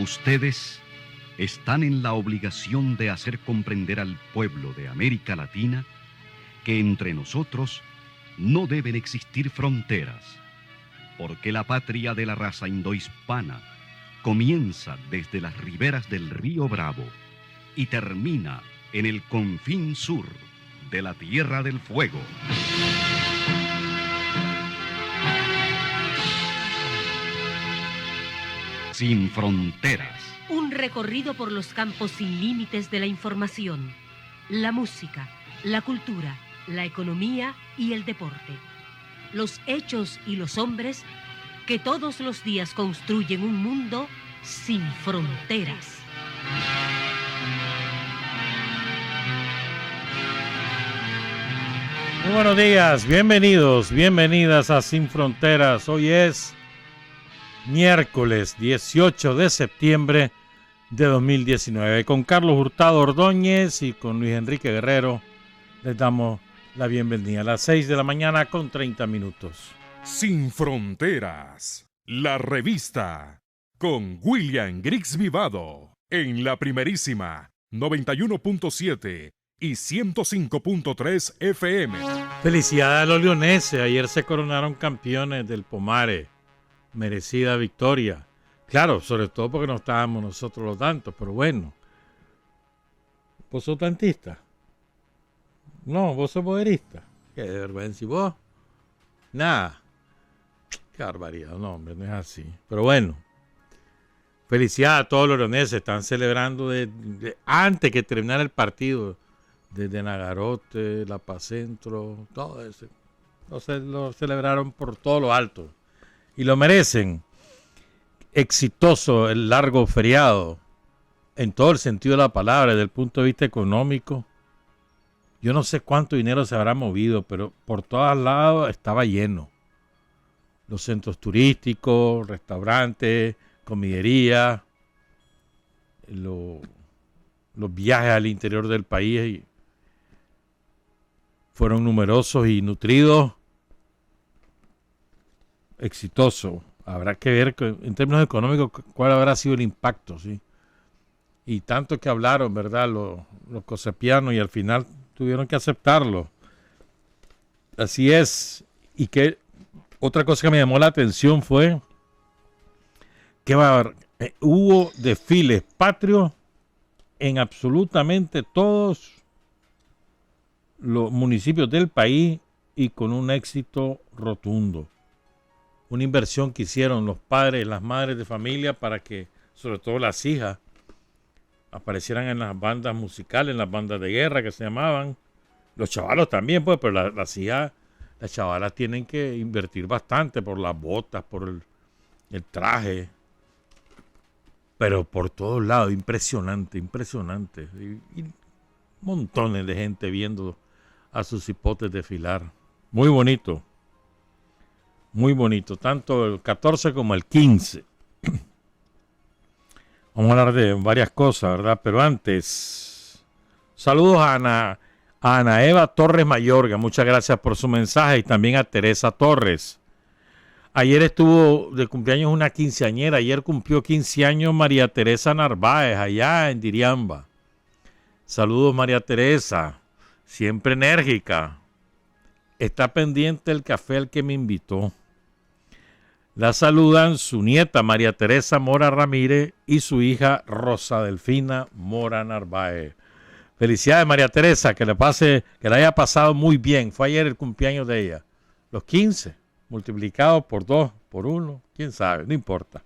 Ustedes están en la obligación de hacer comprender al pueblo de América Latina que entre nosotros no deben existir fronteras, porque la patria de la raza indohispana comienza desde las riberas del río Bravo y termina en el confín sur de la Tierra del Fuego. Sin fronteras. Un recorrido por los campos sin límites de la información, la música, la cultura, la economía y el deporte. Los hechos y los hombres que todos los días construyen un mundo sin fronteras. Muy buenos días, bienvenidos, bienvenidas a Sin Fronteras. Hoy es miércoles 18 de septiembre de 2019. Con Carlos Hurtado Ordóñez y con Luis Enrique Guerrero les damos la bienvenida a las 6 de la mañana con 30 minutos. Sin Fronteras, la revista, con William Griggs Vivado, en la primerísima 91.7 y 105.3 FM. Felicidades a los leoneses, ayer se coronaron campeones del Pomare, merecida victoria. Claro, sobre todo porque no estábamos nosotros los tantos, pero bueno. ¿Vos sos tantista? No, vos sos boderista. Qué vergüenza, ¿y vos? Nada. Qué barbaridad, no, hombre, no es así. Pero bueno, felicidades a todos los leoneses. Están celebrando antes que terminara el partido. Desde Nagarote, La Paz Centro, todo eso. Lo celebraron por todo lo alto. Y lo merecen. Exitoso el largo feriado. En todo el sentido de la palabra, desde el punto de vista económico. Yo no sé cuánto dinero se habrá movido, pero por todos lados estaba lleno. Los centros turísticos, restaurantes, comidería, los viajes al interior del país fueron numerosos y nutridos. Exitoso. Habrá que ver en términos económicos cuál habrá sido el impacto, ¿sí? Y tanto que hablaron, ¿verdad? Los cosepianos y al final tuvieron que aceptarlo. Así es. Y que otra cosa que me llamó la atención fue que hubo desfiles patrios en absolutamente todos los municipios del país y con un éxito rotundo. Una inversión que hicieron los padres y las madres de familia para que, sobre todo las hijas, aparecieran en las bandas musicales, en las bandas de guerra que se llamaban. Los chavalos también, pues, pero las hijas, las chavalas tienen que invertir bastante por las botas, por el traje. Pero por todos lados, impresionante, impresionante. Y montones de gente viendo a sus hipotes desfilar. Muy bonito. Muy bonito, tanto el 14 como el 15. Vamos a hablar de varias cosas, ¿verdad? Pero antes, saludos a Ana Eva Torres Mayorga. Muchas gracias por su mensaje. Y también a Teresa Torres. Ayer estuvo de cumpleaños una quinceañera. Ayer cumplió 15 años María Teresa Narváez, allá en Diriamba. Saludos, María Teresa. Siempre enérgica. Está pendiente el café al que me invitó. La saludan su nieta María Teresa Mora Ramírez y su hija Rosa Delfina Mora Narváez. Felicidades, María Teresa, que la haya pasado muy bien. Fue ayer el cumpleaños de ella. Los 15, multiplicados por 2, por 1, quién sabe, no importa.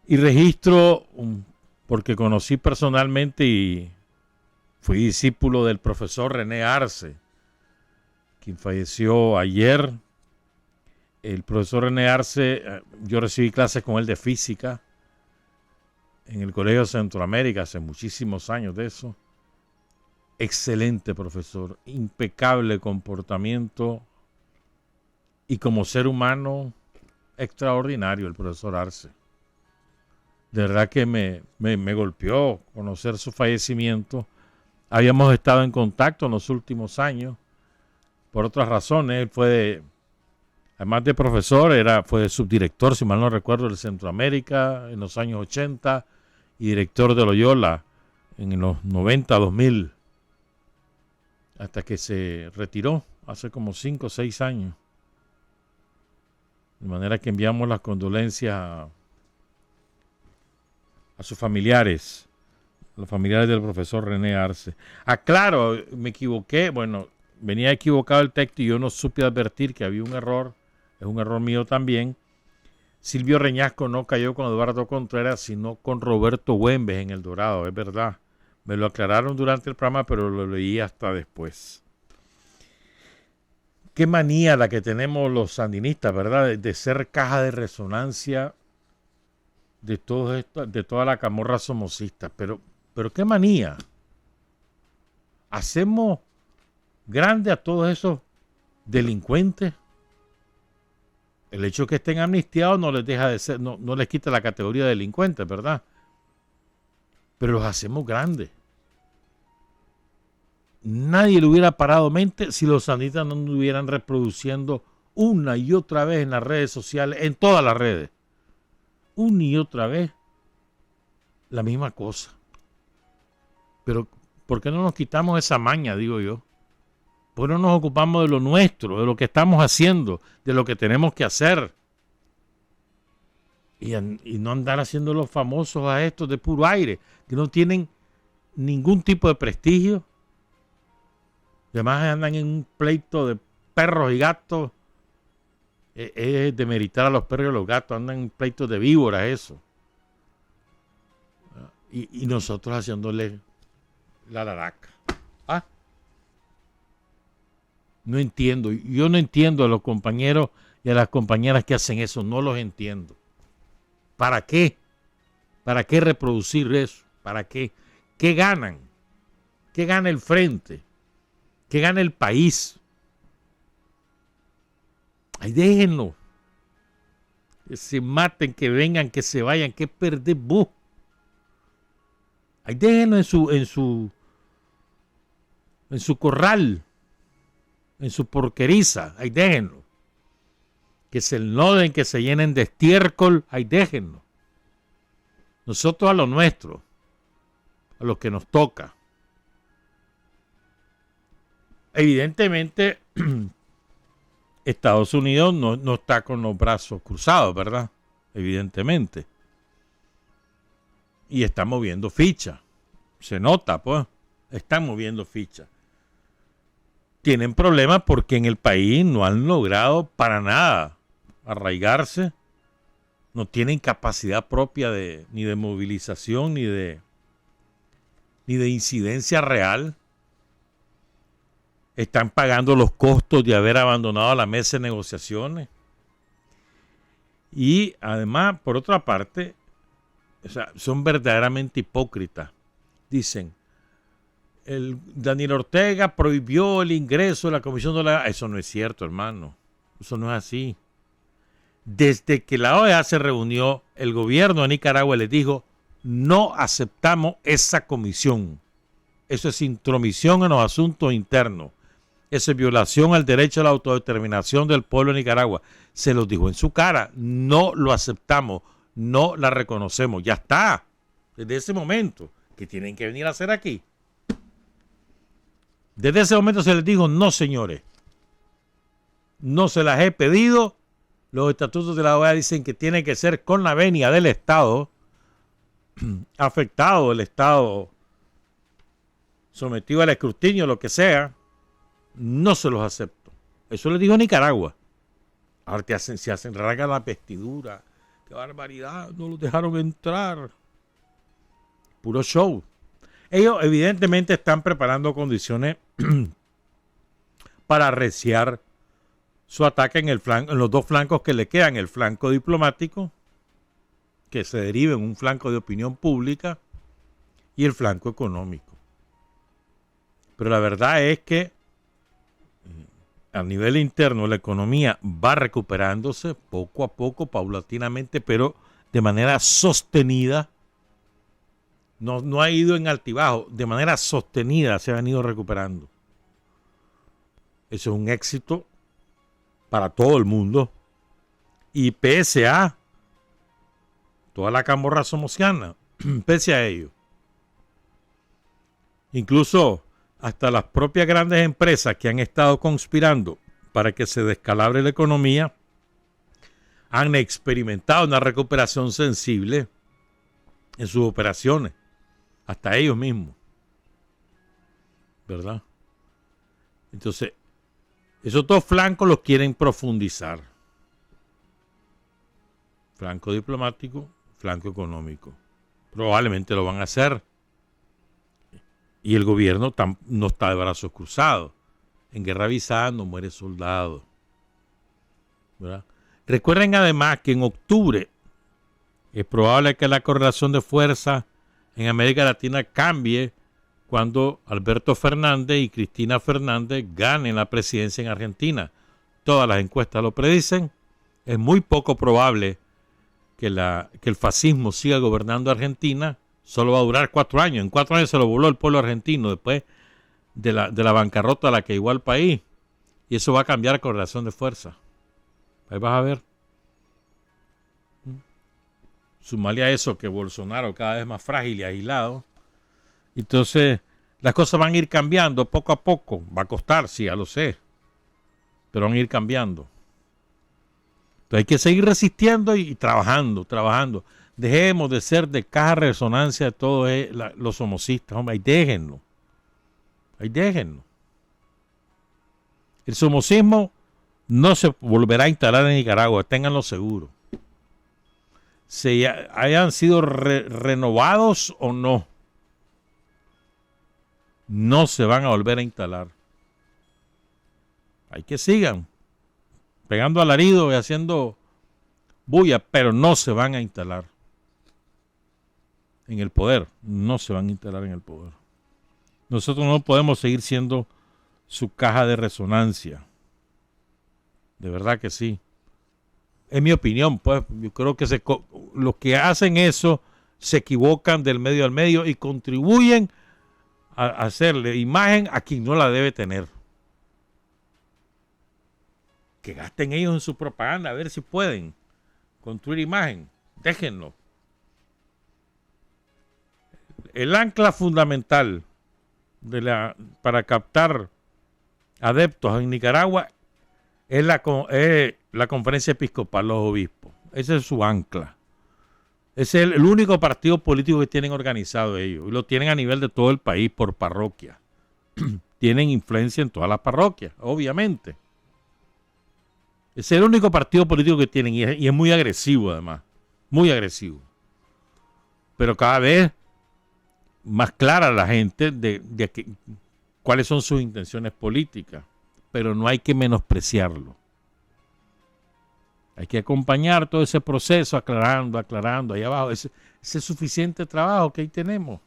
Y registro, porque conocí personalmente y fui discípulo del profesor René Arce, quien falleció ayer. El profesor René Arce, yo recibí clases con él de física en el Colegio Centroamérica hace muchísimos años de eso. Excelente profesor, impecable comportamiento y como ser humano extraordinario el profesor Arce. De verdad que me golpeó conocer su fallecimiento. Habíamos estado en contacto en los últimos años por otras razones. Él fue Además de profesor, fue subdirector, si mal no recuerdo, de Centroamérica en los años 80 y director de Loyola en los 90, 2000, hasta que se retiró hace como 5 o 6 años. De manera que enviamos las condolencias a sus familiares, los familiares del profesor René Arce. Claro, me equivoqué. Bueno, venía equivocado el texto y yo no supe advertir que había un error. Es un error mío también. Silvio Reñasco no cayó con Eduardo Contreras, sino con Roberto Güembes en El Dorado, es verdad. Me lo aclararon durante el programa, pero lo leí hasta después. Qué manía la que tenemos los sandinistas, ¿verdad? De ser caja de resonancia de todo esto, de toda la camorra somocista. Pero qué manía. Hacemos grande a todos esos delincuentes. El hecho de que estén amnistiados no les deja de ser, no les quita la categoría de delincuentes, ¿verdad? Pero los hacemos grandes. Nadie le hubiera parado mente si los sandinistas no estuvieran reproduciendo una y otra vez en las redes sociales, en todas las redes. Una y otra vez la misma cosa. Pero, ¿por qué no nos quitamos esa maña, digo yo? ¿Por qué no nos ocupamos de lo nuestro, de lo que estamos haciendo, de lo que tenemos que hacer? Y no andar haciendo los famosos a estos de puro aire, que no tienen ningún tipo de prestigio. Además andan en un pleito de perros y gatos. Es demeritar a los perros y a los gatos. Andan en pleitos de víboras, eso. Y nosotros haciéndole la laraca. No entiendo. Yo no entiendo a los compañeros y a las compañeras que hacen eso. No los entiendo. ¿Para qué? ¿Para qué reproducir eso? ¿Para qué? ¿Qué ganan? ¿Qué gana el frente? ¿Qué gana el país? Ahí déjenlo. Que se maten, que vengan, que se vayan. ¿Qué perder vos? Ahí déjenlo en su corral. En su porqueriza, ahí déjenlo. Que se enloden, que se llenen de estiércol, ahí déjenlo. Nosotros a lo nuestro, a lo que nos toca. Evidentemente, Estados Unidos no está con los brazos cruzados, ¿verdad? Evidentemente. Y está moviendo ficha. Se nota, pues. Están moviendo ficha. Tienen problemas porque en el país no han logrado para nada arraigarse. No tienen capacidad propia ni de movilización ni de incidencia real. Están pagando los costos de haber abandonado la mesa de negociaciones. Y además, por otra parte, son verdaderamente hipócritas. Dicen, Daniel Ortega prohibió el ingreso de la Comisión de la... Eso no es cierto, hermano. Eso no es así. Desde que la OEA se reunió, el gobierno de Nicaragua les dijo, no aceptamos esa comisión. Eso es intromisión en los asuntos internos. Eso es violación al derecho a la autodeterminación del pueblo de Nicaragua. Se los dijo en su cara. No lo aceptamos. No la reconocemos. Ya está. Desde ese momento. ¿Qué tienen que venir a hacer aquí? Desde ese momento se les dijo, no señores, no se las he pedido. Los estatutos de la OEA dicen que tiene que ser con la venia del Estado, afectado el Estado, sometido al escrutinio, lo que sea, no se los acepto. Eso le dijo Nicaragua. Ahora se hacen rasgar la vestidura. ¡Qué barbaridad! No los dejaron entrar. Puro show. Ellos evidentemente están preparando condiciones para arreciar su ataque en los dos flancos que le quedan, el flanco diplomático, que se deriva en un flanco de opinión pública, y el flanco económico. Pero la verdad es que a nivel interno la economía va recuperándose poco a poco, paulatinamente, pero de manera sostenida. No ha ido en altibajo, de manera sostenida se han ido recuperando. Eso es un éxito para todo el mundo. Y pese a toda la camorra somociana, pese a ello, incluso hasta las propias grandes empresas que han estado conspirando para que se descalabre la economía, han experimentado una recuperación sensible en sus operaciones, hasta ellos mismos, ¿verdad? Entonces, esos dos flancos los quieren profundizar. Flanco diplomático, flanco económico. Probablemente lo van a hacer. Y el gobierno no está de brazos cruzados. En guerra avisada no muere soldado, ¿verdad? Recuerden además que en octubre es probable que la correlación de fuerza en América Latina cambie cuando Alberto Fernández y Cristina Fernández ganen la presidencia en Argentina. Todas las encuestas lo predicen. Es muy poco probable que el fascismo siga gobernando Argentina. Solo va a durar 4 años. En 4 años se lo voló el pueblo argentino después de la bancarrota a la que llegó al país. Y eso va a cambiar correlación de fuerza. Ahí vas a ver. Sumarle a eso que Bolsonaro cada vez más frágil y aislado. Entonces, las cosas van a ir cambiando poco a poco. Va a costar, sí, ya lo sé. Pero van a ir cambiando. Entonces hay que seguir resistiendo y trabajando. Dejemos de ser de caja de resonancia de todos los somocistas. Hombre, ahí déjenlo. El somocismo no se volverá a instalar en Nicaragua, ténganlo seguro. Se hayan sido renovados o no, no se van a volver a instalar. Hay que sigan pegando alarido y haciendo bulla, pero no se van a instalar en el poder. No se van a instalar en el poder. Nosotros no podemos seguir siendo su caja de resonancia. De verdad que sí. Es mi opinión, pues. Yo creo que los que hacen eso se equivocan del medio al medio y contribuyen a hacerle imagen a quien no la debe tener. Que gasten ellos en su propaganda, a ver si pueden construir imagen. Déjenlo. El ancla fundamental para captar adeptos en Nicaragua es la conferencia episcopal, los obispos. Ese es su ancla. Ese es el único partido político que tienen organizado ellos. Y lo tienen a nivel de todo el país por parroquia. Tienen influencia en todas las parroquias, obviamente. Ese es el único partido político que tienen y es muy agresivo además. Muy agresivo. Pero cada vez más clara la gente de cuáles son sus intenciones políticas. Pero no hay que menospreciarlo. Hay que acompañar todo ese proceso aclarando ahí abajo. Ese suficiente trabajo que ahí tenemos.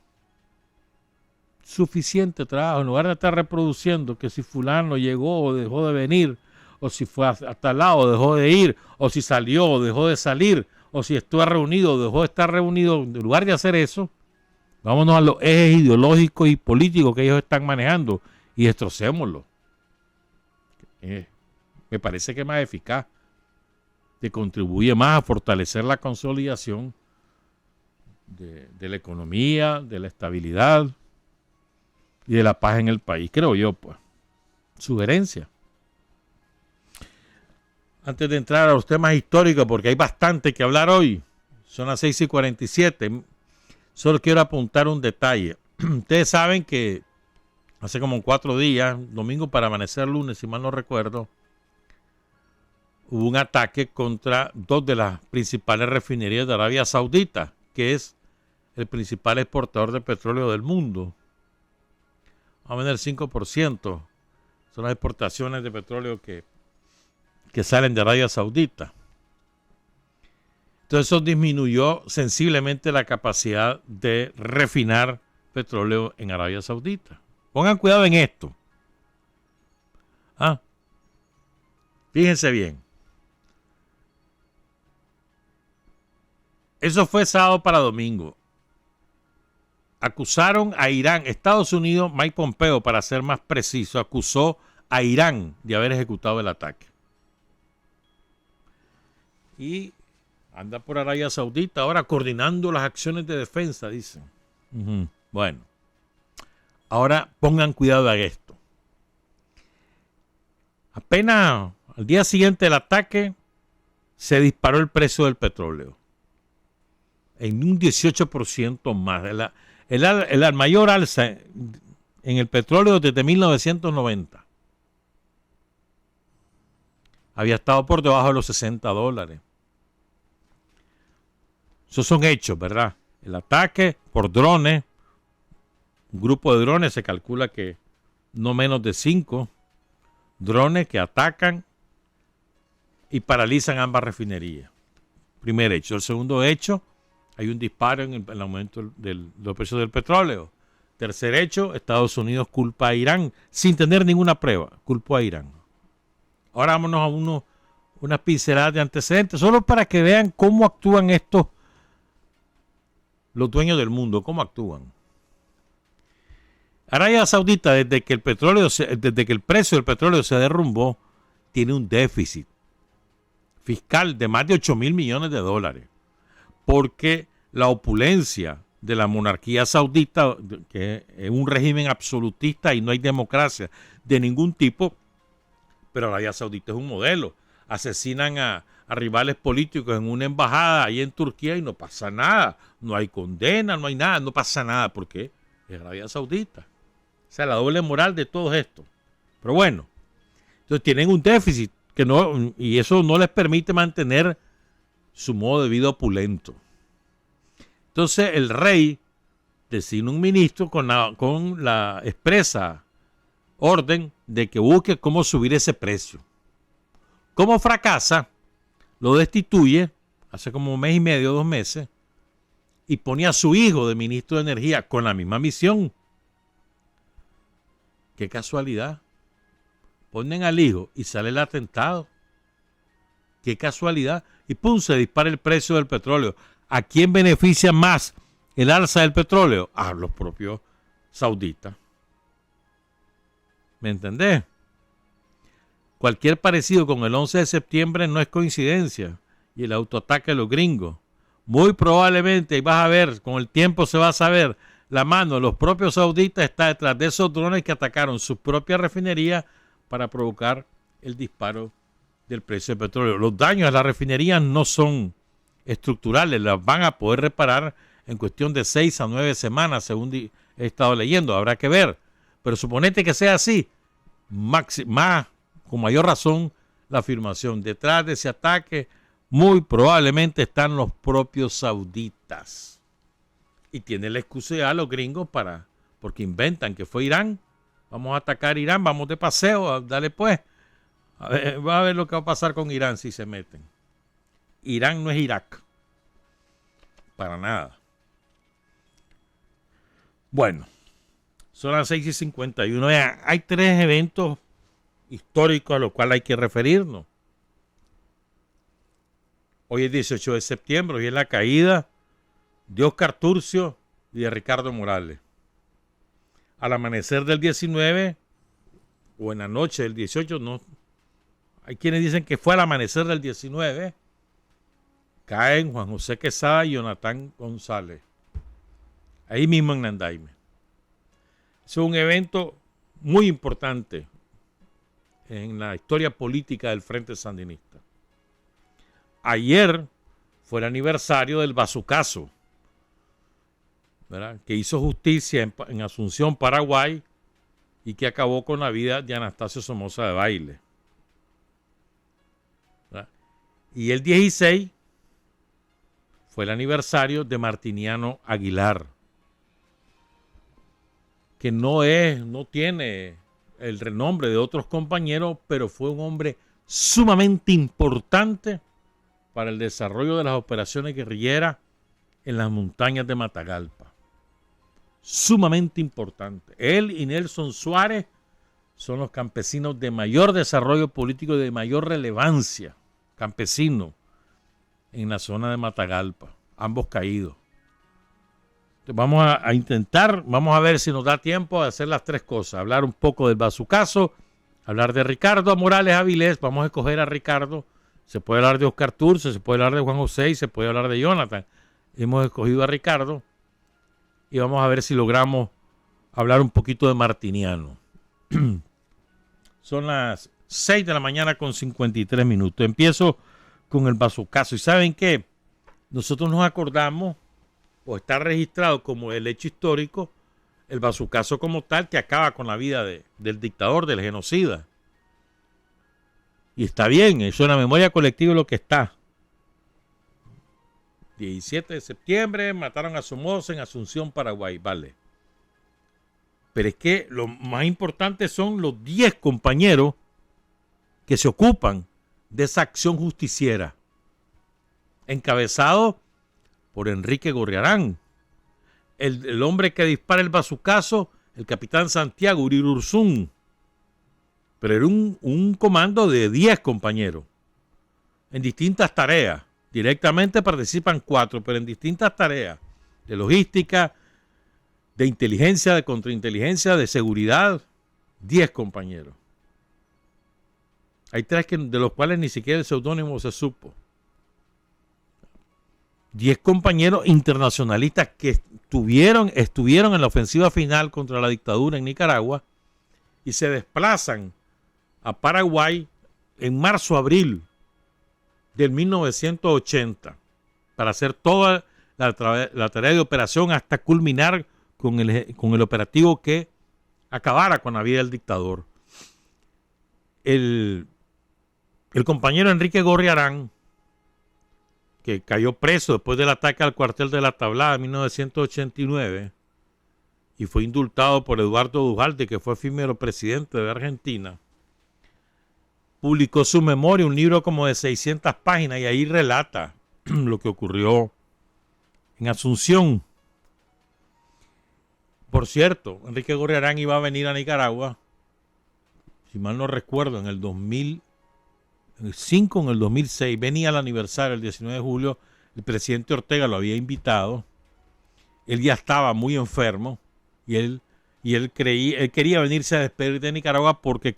Suficiente trabajo. En lugar de estar reproduciendo que si fulano llegó o dejó de venir, o si fue hasta el lado o dejó de ir, o si salió o dejó de salir, o si estuvo reunido o dejó de estar reunido. En lugar de hacer eso, vámonos a los ejes ideológicos y políticos que ellos están manejando y destrocémoslo. Me parece que es más eficaz, que contribuye más a fortalecer la consolidación de la economía, de la estabilidad y de la paz en el país, creo yo, pues. Sugerencia. Antes de entrar a los temas históricos, porque hay bastante que hablar hoy, son las 6:47, solo quiero apuntar un detalle. Ustedes saben que hace como 4 días, domingo para amanecer lunes, si mal no recuerdo, hubo un ataque contra 2 de las principales refinerías de Arabia Saudita, que es el principal exportador de petróleo del mundo. Vamos a ver, el 5% son las exportaciones de petróleo que salen de Arabia Saudita. Entonces eso disminuyó sensiblemente la capacidad de refinar petróleo en Arabia Saudita. Pongan cuidado en esto. Fíjense bien. Eso fue sábado para domingo. Acusaron a Irán, Estados Unidos, Mike Pompeo, para ser más preciso, acusó a Irán de haber ejecutado el ataque. y anda por Arabia Saudita ahora coordinando las acciones de defensa, dicen. Bueno, ahora pongan cuidado a esto. Apenas al día siguiente del ataque se disparó el precio del petróleo en un 18% más. El mayor alza en el petróleo desde 1990. Había estado por debajo de los $60. Esos son hechos, ¿verdad? El ataque por drones, un grupo de drones, se calcula que no menos de 5 drones que atacan y paralizan ambas refinerías. Primer hecho. El segundo hecho, hay un disparo en el aumento de los precios del petróleo. Tercer hecho, Estados Unidos culpa a Irán sin tener ninguna prueba. Culpó a Irán. Ahora vámonos a unas pinceladas de antecedentes, solo para que vean cómo actúan los dueños del mundo, cómo actúan. Arabia Saudita, desde que el precio del petróleo se derrumbó, tiene un déficit fiscal de más de $8,000 millones, porque la opulencia de la monarquía saudita, que es un régimen absolutista y no hay democracia de ningún tipo, pero Arabia Saudita es un modelo. Asesinan a rivales políticos en una embajada ahí en Turquía y no pasa nada, no hay condena, no hay nada, no pasa nada, porque es Arabia Saudita. O sea, la doble moral de todo esto. Pero bueno, entonces tienen un déficit y eso no les permite mantener su modo de vida opulento. Entonces el rey designa un ministro con la expresa orden de que busque cómo subir ese precio. Como fracasa, lo destituye hace como 1 mes y medio, 2 meses, y pone a su hijo de ministro de Energía con la misma misión. Qué casualidad. Ponen al hijo y sale el atentado. Qué casualidad. Y pum, se dispara el precio del petróleo. ¿A quién beneficia más el alza del petróleo? A los propios sauditas. ¿Me entendés? Cualquier parecido con el 11 de septiembre no es coincidencia. Y el autoataque de los gringos. Muy probablemente, y vas a ver, con el tiempo se va a saber, la mano de los propios sauditas está detrás de esos drones que atacaron su propia refinería para provocar el disparo del precio del petróleo. Los daños a las refinerías no son estructurales, las van a poder reparar en cuestión de 6 a 9 semanas, según he estado leyendo, habrá que ver. Pero suponete que sea así, con mayor razón la afirmación. Detrás de ese ataque muy probablemente están los propios sauditas. Y tienen la excusa ya los gringos porque inventan que fue Irán. Vamos a atacar Irán, vamos de paseo, dale pues. Va a ver lo que va a pasar con Irán si se meten. Irán no es Irak. Para nada. Bueno, son las 6:51. Hay 3 eventos históricos a los cuales hay que referirnos. Hoy es 18 de septiembre, hoy es la caída de Óscar Turcio y de Ricardo Morales. Al amanecer del 19 o en la noche del 18, no. Hay quienes dicen que fue al amanecer del 19, caen Juan José Quesada y Jonathan González. Ahí mismo en Nandaime. Es un evento muy importante en la historia política del Frente Sandinista. Ayer fue el aniversario del bazucazo, ¿verdad?, que hizo justicia en Asunción, Paraguay, y que acabó con la vida de Anastasio Somoza de Baile. ¿Verdad? Y el 16 fue el aniversario de Martiniano Aguilar, que no tiene el renombre de otros compañeros, pero fue un hombre sumamente importante para el desarrollo de las operaciones guerrilleras en las montañas de Matagalpa. Sumamente importante. Él y Nelson Suárez son los campesinos de mayor desarrollo político y de mayor relevancia campesino en la zona de Matagalpa, ambos caídos. Entonces vamos a intentar, vamos a ver si nos da tiempo de hacer las 3 cosas, hablar un poco del bazucazo, hablar de Ricardo Morales Avilés, vamos a escoger a Ricardo Se puede hablar de Oscar Turce, se puede hablar de Juan José y se puede hablar de Jonathan. Hemos escogido a Ricardo y vamos a ver si logramos hablar un poquito de Martiniano. Son las 6 de la mañana con 53 minutos. Empiezo con el bazucazo. ¿Y saben qué? Nosotros nos acordamos, o está registrado como el hecho histórico, el bazucazo como tal, que acaba con la vida del dictador, del genocida. Y está bien, eso en la memoria colectiva es lo que está. 17 de septiembre mataron a Somoza en Asunción, Paraguay. Vale. Pero es que lo más importante son los 10 compañeros que se ocupan de esa acción justiciera, encabezado por Enrique Gorriarán, el hombre que dispara el bazucazo, el capitán Santiago Urirurzún. Pero era un comando de 10 compañeros en distintas tareas. Directamente participan 4, pero en distintas tareas de logística, de inteligencia, de contrainteligencia, de seguridad. 10 compañeros. Hay 3 de los cuales ni siquiera el seudónimo se supo. 10 compañeros internacionalistas que estuvieron en la ofensiva final contra la dictadura en Nicaragua y se desplazan a Paraguay en marzo-abril del 1980 para hacer toda la tarea de operación hasta culminar con el operativo que acabara con la vida del dictador. El compañero Enrique Gorriarán, que cayó preso después del ataque al cuartel de La Tablada en 1989 y fue indultado por Eduardo Duhalde, que fue efímero presidente de Argentina, publicó su memoria, un libro como de 600 páginas, y ahí relata lo que ocurrió en Asunción. Por cierto, Enrique Gorriarán iba a venir a Nicaragua, si mal no recuerdo, en el 2005 o en el 2006, venía al aniversario, el 19 de julio, el presidente Ortega lo había invitado, él ya estaba muy enfermo, y él quería venirse a despedir de Nicaragua porque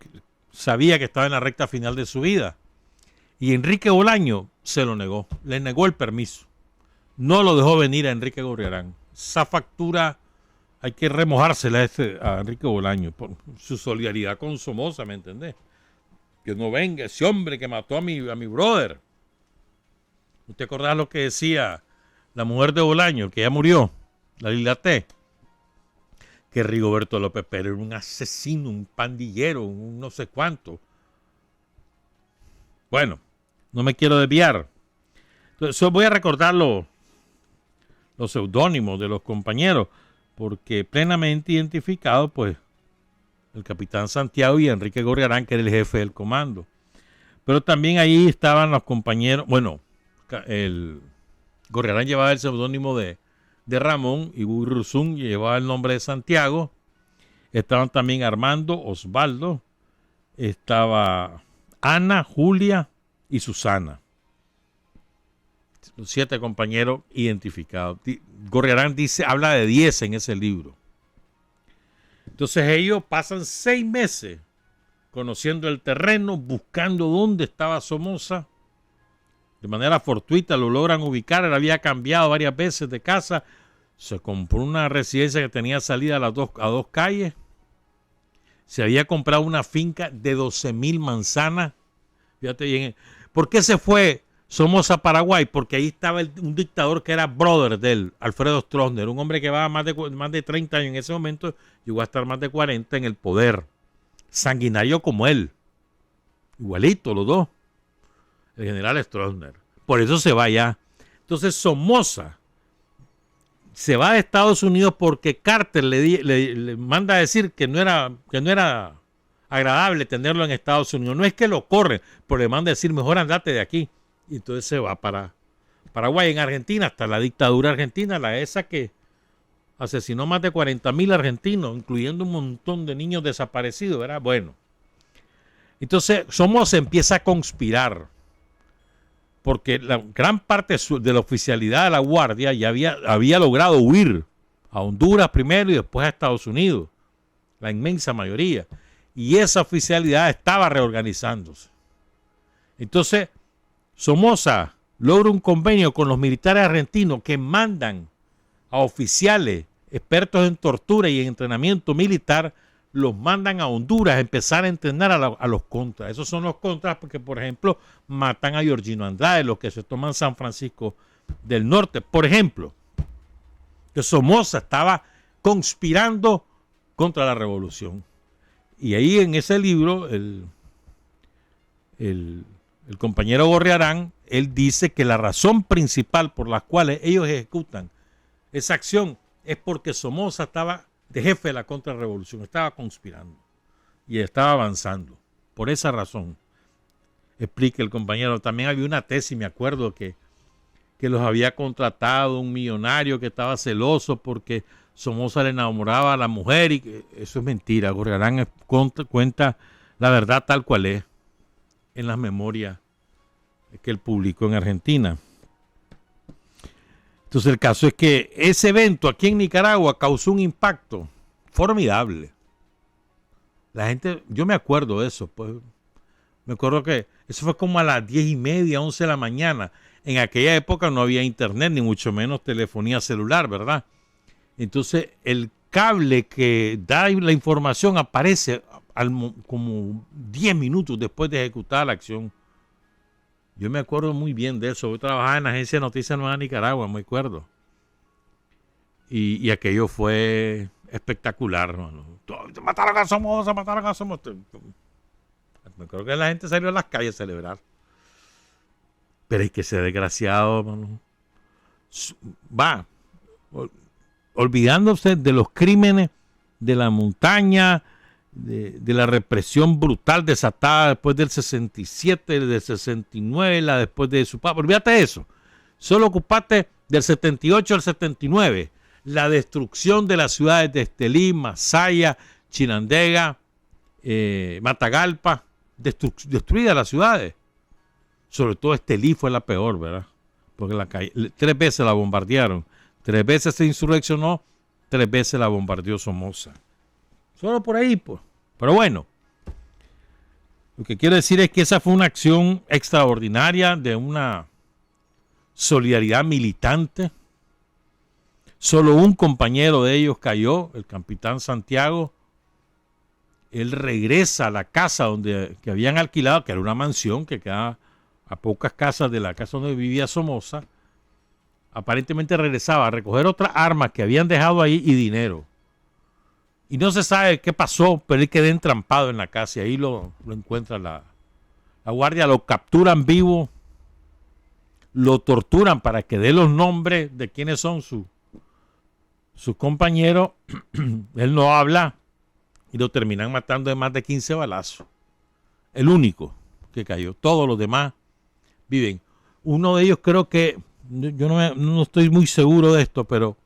sabía que estaba en la recta final de su vida. Y Enrique Bolaño se lo negó, le negó el permiso. No lo dejó venir a Enrique Gorriarán. Esa factura hay que remojársela a Enrique Bolaño por su solidaridad con Somoza, ¿me entendés? Que no venga ese hombre que mató a mi brother. ¿Usted acordás lo que decía la mujer de Bolaño, que ya murió, la Lila T? Que Rigoberto López Pérez era un asesino, un pandillero, un no sé cuánto. Bueno, no me quiero desviar. Entonces, voy a recordar los seudónimos de los compañeros, porque plenamente identificado, pues, el capitán Santiago y Enrique Gorriarán, que era el jefe del comando. Pero también ahí estaban los compañeros, bueno, el Gorriarán llevaba el seudónimo de Ramón y Urirurzún llevaba el nombre de Santiago. Estaban también Armando, Osvaldo, estaba Ana, Julia y Susana. Los 7 compañeros identificados. Gorriarán habla de 10 en ese libro. Entonces ellos pasan 6 meses conociendo el terreno, buscando dónde estaba Somoza. De manera fortuita lo logran ubicar. Él había cambiado varias veces de casa. Se compró una residencia que tenía salida a dos calles. Se había comprado una finca de 12,000 manzanas. Fíjate bien. ¿Por qué se fue Somoza a Paraguay? Porque ahí estaba un dictador que era brother de él, Alfredo Stroessner, un hombre que va más de 30 años en ese momento, llegó a estar más de 40 en el poder. Sanguinario como él. Igualito los dos. El general Stroessner. Por eso se va allá. Entonces Somoza se va a Estados Unidos porque Carter le manda a decir que no era agradable tenerlo en Estados Unidos. No es que lo corre, pero le manda a decir mejor andate de aquí. Y entonces se va para Paraguay. En Argentina, hasta la dictadura argentina, esa que asesinó más de 40,000 argentinos, incluyendo un montón de niños desaparecidos, ¿verdad? Bueno. Entonces Somoza empieza a conspirar, porque la gran parte de la oficialidad de la Guardia ya había logrado huir a Honduras primero y después a Estados Unidos, la inmensa mayoría. Y esa oficialidad estaba reorganizándose. Entonces, Somoza logra un convenio con los militares argentinos que mandan a oficiales expertos en tortura y en entrenamiento militar, los mandan a Honduras a empezar a entrenar a los contras. Esos son los contras porque, por ejemplo, matan a Georgino Andrade, los que se toman San Francisco del Norte. Por ejemplo, que Somoza estaba conspirando contra la revolución. Y ahí en ese libro, el compañero Gorriarán, él dice que la razón principal por la cual ellos ejecutan esa acción es porque Somoza estaba de jefe de la contrarrevolución, estaba conspirando y estaba avanzando. Por esa razón, explica el compañero. También había una tesis, me acuerdo, que los había contratado un millonario que estaba celoso porque Somoza le enamoraba a la mujer, y que eso es mentira. Gorriarán cuenta la verdad tal cual es en las memorias que él publicó en Argentina. Entonces el caso es que ese evento aquí en Nicaragua causó un impacto formidable. La gente, yo me acuerdo de eso, pues me acuerdo que eso fue como a las 10:30, 11 de la mañana. En aquella época no había internet, ni mucho menos telefonía celular, ¿verdad? Entonces el cable que da la información aparece como 10 minutos después de ejecutar la acción. Yo me acuerdo muy bien de eso. Yo trabajaba en la agencia de Noticias Nueva Nicaragua, me acuerdo. Y aquello fue espectacular, hermano. Mataron a Somoza, mataron a Somoza. Me acuerdo que la gente salió a las calles a celebrar. Pero es que ese desgraciado, hermano, va olvidándose de los crímenes de la montaña, de la represión brutal desatada después del 67, del 69, la después de su papá. Olvídate de eso. Solo ocupate del 78 al 79. La destrucción de las ciudades de Estelí, Masaya, Chinandega, Matagalpa. Destruidas las ciudades. Sobre todo Estelí fue la peor, ¿verdad? Porque 3 veces la bombardearon. 3 veces se insurreccionó. 3 veces la bombardeó Somoza. Solo por ahí, pues. Pero bueno, lo que quiero decir es que esa fue una acción extraordinaria de una solidaridad militante. Solo un compañero de ellos cayó, el capitán Santiago. Él regresa a la casa que habían alquilado, que era una mansión que quedaba a pocas casas de la casa donde vivía Somoza. Aparentemente regresaba a recoger otras armas que habían dejado ahí y dinero. Y no se sabe qué pasó, pero él quedó entrampado en la casa y ahí lo encuentra la guardia, lo capturan vivo, lo torturan para que dé los nombres de quiénes son sus compañeros. Él no habla y lo terminan matando de más de 15 balazos. El único que cayó. Todos los demás viven. Uno de ellos creo que, yo no estoy muy seguro de esto, pero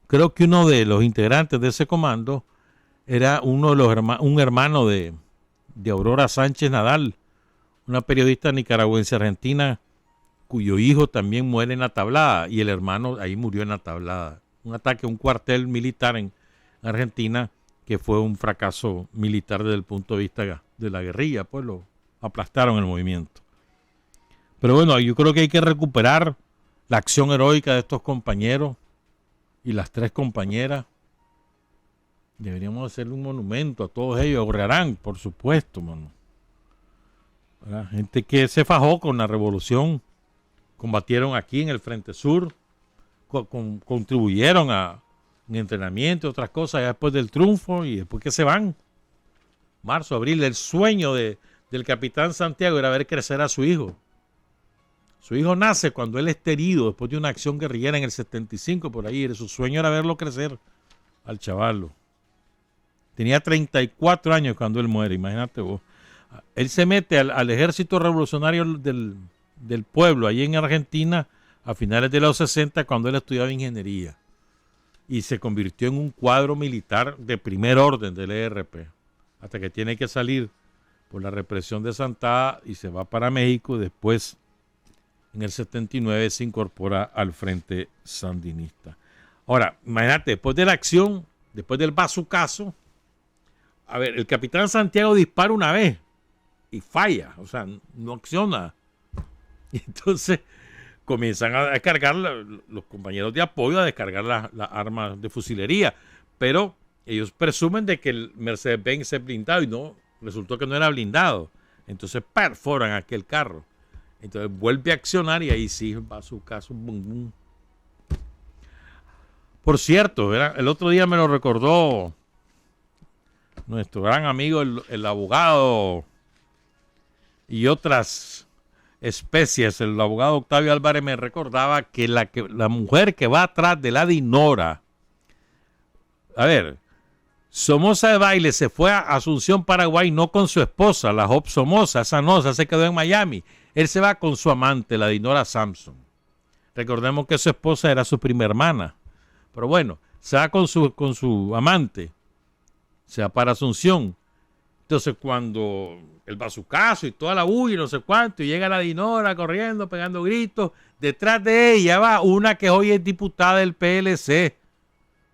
creo que uno de los integrantes de ese comando era un hermano de Aurora Sánchez Nadal, una periodista nicaragüense argentina cuyo hijo también muere en la tablada y el hermano ahí murió en la tablada. Un ataque a un cuartel militar en Argentina que fue un fracaso militar desde el punto de vista de la guerrilla, pues lo aplastaron el movimiento. Pero bueno, yo creo que hay que recuperar la acción heroica de estos compañeros y las 3 compañeras. Deberíamos hacerle un monumento a todos ellos. Gorriarán, por supuesto, mano. ¿Verdad? Gente que se fajó con la revolución, combatieron aquí en el Frente Sur, contribuyeron en entrenamiento y otras cosas ya después del triunfo y después que se van. Marzo, abril, el sueño del capitán Santiago era ver crecer a su hijo. Su hijo nace cuando él está herido después de una acción guerrillera en el 75 por ahí. Su sueño era verlo crecer al chavalo. Tenía 34 años cuando él muere, imagínate vos. Él se mete al ejército revolucionario del pueblo, allí en Argentina, a finales de los 60, cuando él estudiaba ingeniería. Y se convirtió en un cuadro militar de primer orden del ERP. Hasta que tiene que salir por la represión de Santá y se va para México. Después, en el 79, se incorpora al Frente Sandinista. Ahora, imagínate, después de la acción, después del bazucazo, a ver, el capitán Santiago dispara una vez y falla, o sea, no acciona. Y entonces comienzan a descargar, los compañeros de apoyo a descargar las armas de fusilería. Pero ellos presumen de que el Mercedes-Benz es blindado y no, resultó que no era blindado. Entonces perforan aquel carro. Entonces vuelve a accionar y ahí sí va a su caso. Bum, bum. Por cierto, el otro día me lo recordó nuestro gran amigo, el abogado y otras especies. El abogado Octavio Álvarez me recordaba que la mujer que va atrás de la Dinora, a ver, Somoza de Baile se fue a Asunción, Paraguay, no con su esposa, la Job Somoza, esa se quedó en Miami. Él se va con su amante, la Dinora Samson. Recordemos que su esposa era su prima hermana. Pero bueno, se va con su amante, se va para Asunción. Entonces cuando él va a su casa y toda la bulla y no sé cuánto, y llega la Dinora corriendo, pegando gritos, detrás de ella va una que hoy es diputada del PLC,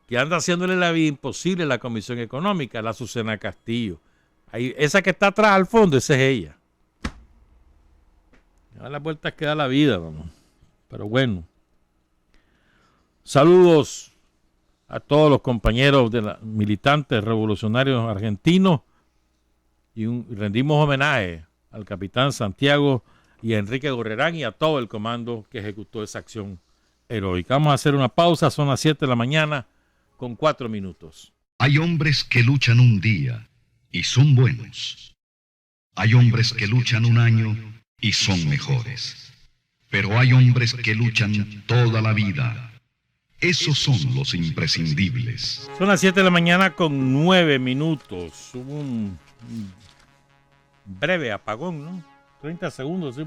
que anda haciéndole la vida imposible a la Comisión Económica, la Azucena Castillo. Ahí, esa que está atrás al fondo, esa es ella. A las vueltas que da la vida, vamos. Pero bueno. Saludos a todos los compañeros de los militantes revolucionarios argentinos y rendimos homenaje al capitán Santiago y a Enrique Gorrerán y a todo el comando que ejecutó esa acción heroica. Vamos a hacer una pausa, son las 7 de la mañana con 4 minutos. Hay hombres que luchan un día y son buenos. Hay hombres que luchan un año y son mejores. Pero hay hombres que luchan toda la vida. Esos son los imprescindibles. Son las 7 de la mañana con 9 minutos. Hubo un breve apagón, ¿no? 30 segundos, ¿sí?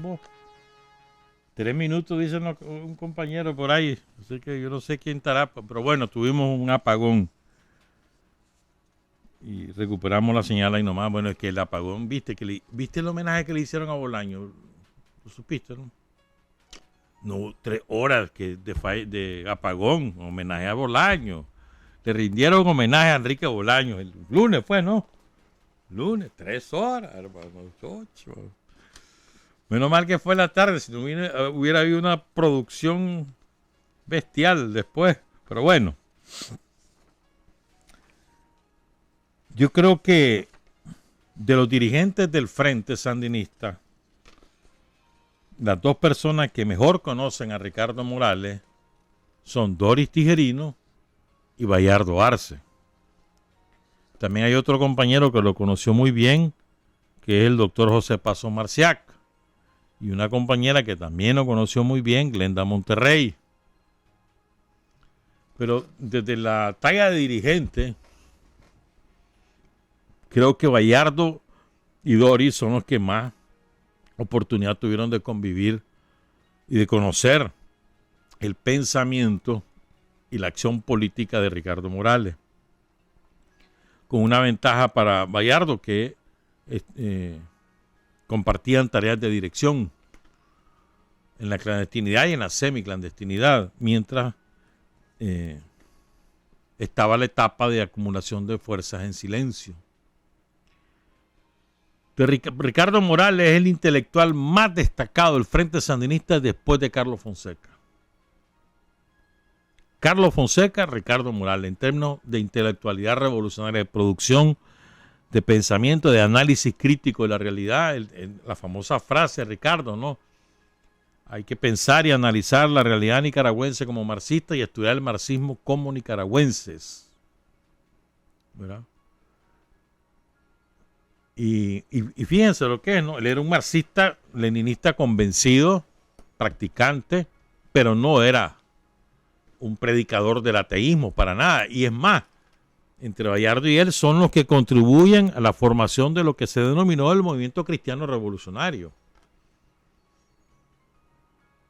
3 minutos, dice un compañero por ahí. Así que yo no sé quién estará, pero bueno, tuvimos un apagón. Y recuperamos la señal ahí nomás. Bueno, es que el apagón, ¿viste el homenaje que le hicieron a Bolaño? ¿Lo supiste, no? No, 3 horas de apagón, homenaje a Bolaño. Le rindieron homenaje a Enrique Bolaño. El lunes fue, ¿no? Lunes, 3 horas, hermano. 8. Menos mal que fue en la tarde, si no hubiera habido una producción bestial después. Pero bueno. Yo creo que de los dirigentes del Frente Sandinista, las 2 personas que mejor conocen a Ricardo Morales son Doris Tijerino y Bayardo Arce. También hay otro compañero que lo conoció muy bien, que es el doctor José Paso Marciac, y una compañera que también lo conoció muy bien, Glenda Monterrey. Pero desde la talla de dirigente, creo que Bayardo y Doris son los que más oportunidad tuvieron de convivir y de conocer el pensamiento y la acción política de Ricardo Morales, con una ventaja para Bayardo, que compartían tareas de dirección en la clandestinidad y en la semiclandestinidad, mientras estaba la etapa de acumulación de fuerzas en silencio. Ricardo Morales es el intelectual más destacado del Frente Sandinista después de Carlos Fonseca. Carlos Fonseca, Ricardo Morales, en términos de intelectualidad revolucionaria, de producción, de pensamiento, de análisis crítico de la realidad, la famosa frase de Ricardo, ¿no? Hay que pensar y analizar la realidad nicaragüense como marxista y estudiar el marxismo como nicaragüenses, ¿verdad? Y fíjense lo que es, ¿no? Él era un marxista leninista convencido, practicante, pero no era un predicador del ateísmo para nada. Y es más, entre Bayardo y él son los que contribuyen a la formación de lo que se denominó el movimiento cristiano revolucionario.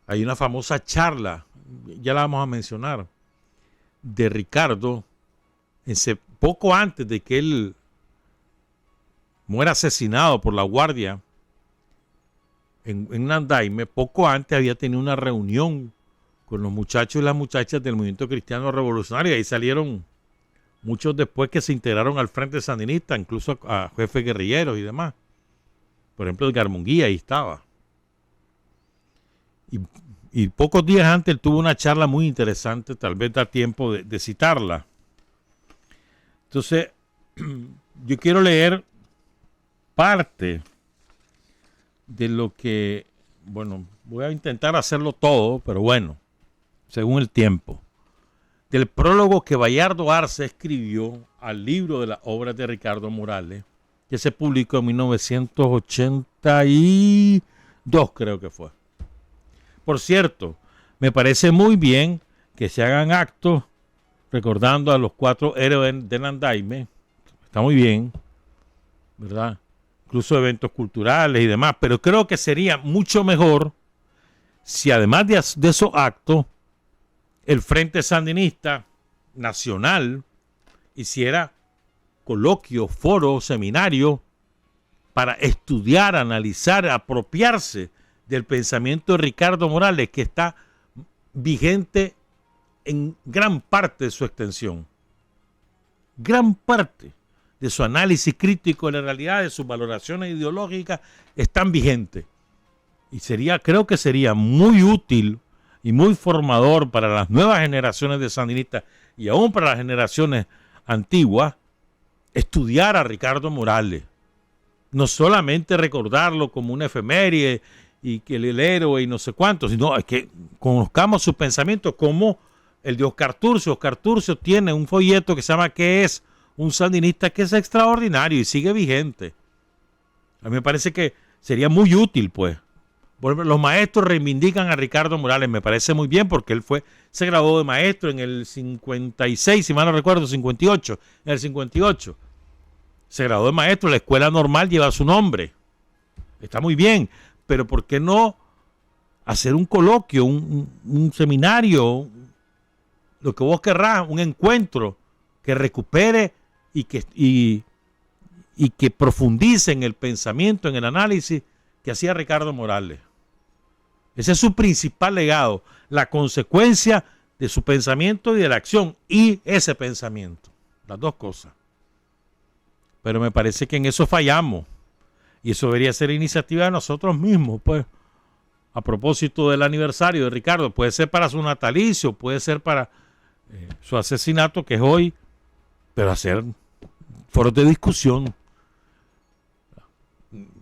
Hay una famosa charla, ya la vamos a mencionar, de Ricardo, poco antes de que él muera asesinado por la guardia en Nandaime. Poco antes había tenido una reunión con los muchachos y las muchachas del movimiento cristiano revolucionario, y ahí salieron muchos después que se integraron al Frente Sandinista, incluso a jefes guerrilleros y demás. Por ejemplo, Edgar Munguía ahí estaba. y pocos días antes él tuvo una charla muy interesante, tal vez da tiempo de citarla. Entonces, yo quiero leer parte de lo que, bueno, voy a intentar hacerlo todo, pero bueno, según el tiempo, del prólogo que Bayardo Arce escribió al libro de las obras de Ricardo Morales, que se publicó en 1982, creo que fue. Por cierto, me parece muy bien que se hagan actos recordando a los 4 héroes del andaime. Está muy bien, ¿verdad? Incluso eventos culturales y demás. Pero creo que sería mucho mejor si además de esos actos, el Frente Sandinista Nacional hiciera coloquios, foros, seminarios para estudiar, analizar, apropiarse del pensamiento de Ricardo Morales, que está vigente en gran parte de su extensión. Gran parte de su análisis crítico de la realidad, de sus valoraciones ideológicas, están vigentes. Y creo que sería muy útil y muy formador para las nuevas generaciones de sandinistas y aún para las generaciones antiguas, estudiar a Ricardo Morales. No solamente recordarlo como una efeméride y que el héroe y no sé cuánto, sino que conozcamos sus pensamientos como el de Oscar Turcio. Oscar Turcio tiene un folleto que se llama ¿Qué es un sandinista?, que es extraordinario y sigue vigente. A mí me parece que sería muy útil, pues. Los maestros reivindican a Ricardo Morales, me parece muy bien, porque se graduó de maestro en el 56, si mal no recuerdo, 58, en el 58. Se graduó de maestro, la escuela normal lleva su nombre. Está muy bien, pero ¿por qué no hacer un coloquio, un seminario, lo que vos querrás, un encuentro que recupere y que profundice en el pensamiento, en el análisis que hacía Ricardo Morales? Ese es su principal legado, la consecuencia de su pensamiento y de la acción, y ese pensamiento, las dos cosas. Pero me parece que en eso fallamos, y eso debería ser iniciativa de nosotros mismos, pues, a propósito del aniversario de Ricardo. Puede ser para su natalicio, puede ser para su asesinato, que es hoy, pero hacer foros de discusión.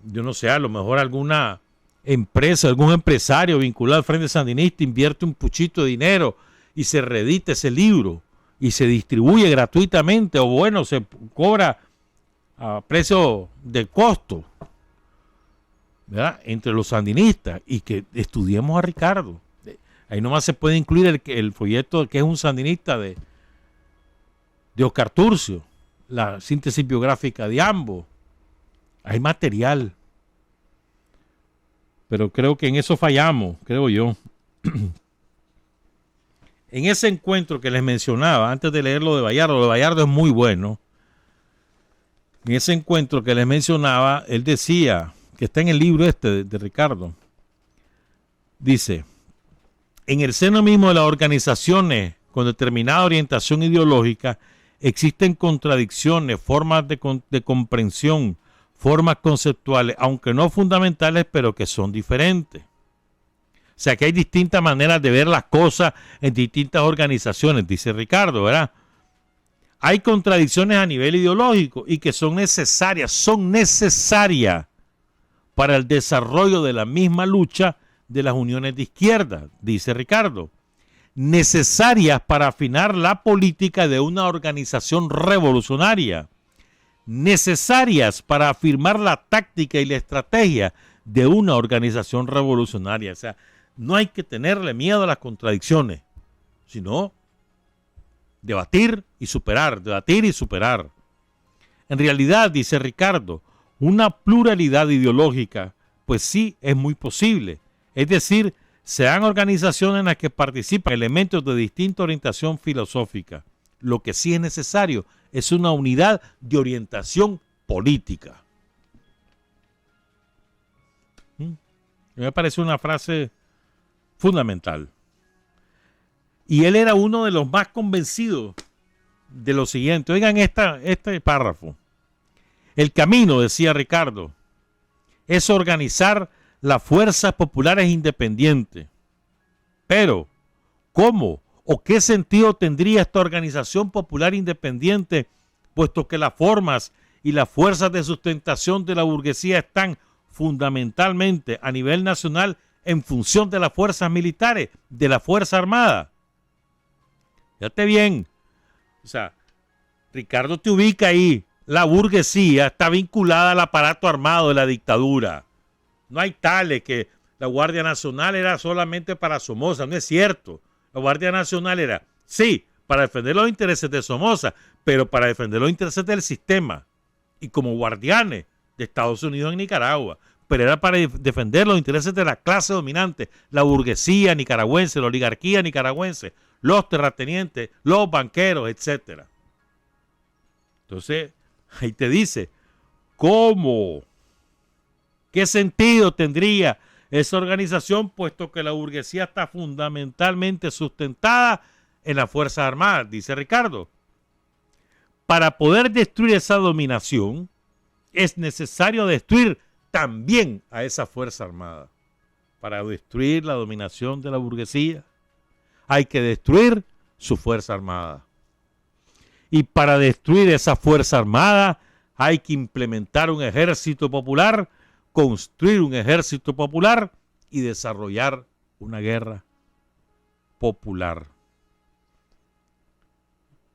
Yo no sé, a lo mejor alguna empresa, algún empresario vinculado al Frente Sandinista invierte un puchito de dinero y se reedita ese libro y se distribuye gratuitamente, o bueno, se cobra a precio de costo, ¿verdad?, entre los sandinistas, y que estudiemos a Ricardo. Ahí nomás se puede incluir el folleto que es un sandinista de Oscar Turcio, la síntesis biográfica de ambos. Hay material. Pero creo que en eso fallamos, creo yo. En ese encuentro que les mencionaba, antes de leer lo de Bayardo es muy bueno. En ese encuentro que les mencionaba, él decía, que está en el libro de Ricardo, dice: en el seno mismo de las organizaciones con determinada orientación ideológica existen contradicciones, formas de comprensión, formas conceptuales, aunque no fundamentales, pero que son diferentes. O sea que hay distintas maneras de ver las cosas en distintas organizaciones, dice Ricardo, ¿verdad? Hay contradicciones a nivel ideológico y que son necesarias para el desarrollo de la misma lucha de las uniones de izquierda, dice Ricardo. Necesarias para afinar la política de una organización revolucionaria. Necesarias para afirmar la táctica y la estrategia de una organización revolucionaria. O sea, no hay que tenerle miedo a las contradicciones, sino debatir y superar, debatir y superar. En realidad, dice Ricardo, una pluralidad ideológica, pues sí, es muy posible. Es decir, se dan organizaciones en las que participan elementos de distinta orientación filosófica. Lo que sí es necesario es una unidad de orientación política. Me parece una frase fundamental. Y él era uno de los más convencidos de lo siguiente. Oigan este párrafo. El camino, decía Ricardo, es organizar las fuerzas populares independientes. Pero, ¿cómo o qué sentido tendría esta organización popular independiente, puesto que las formas y las fuerzas de sustentación de la burguesía están fundamentalmente a nivel nacional en función de las fuerzas militares, de la Fuerza Armada? Fíjate bien, o sea, Ricardo te ubica ahí. La burguesía está vinculada al aparato armado de la dictadura. No hay tales que la Guardia Nacional era solamente para Somoza, no es cierto. La Guardia Nacional era, sí, para defender los intereses de Somoza, pero para defender los intereses del sistema y como guardianes de Estados Unidos en Nicaragua. Pero era para defender los intereses de la clase dominante, la burguesía nicaragüense, la oligarquía nicaragüense, los terratenientes, los banqueros, etcétera. Entonces, ahí te dice, ¿cómo? ¿Qué sentido tendría esa organización, puesto que la burguesía está fundamentalmente sustentada en las Fuerzas Armadas? Dice Ricardo. Para poder destruir esa dominación, es necesario destruir también a esa Fuerza Armada. Para destruir la dominación de la burguesía, hay que destruir su Fuerza Armada. Y para destruir esa Fuerza Armada hay que implementar un ejército popular, construir un ejército popular y desarrollar una guerra popular.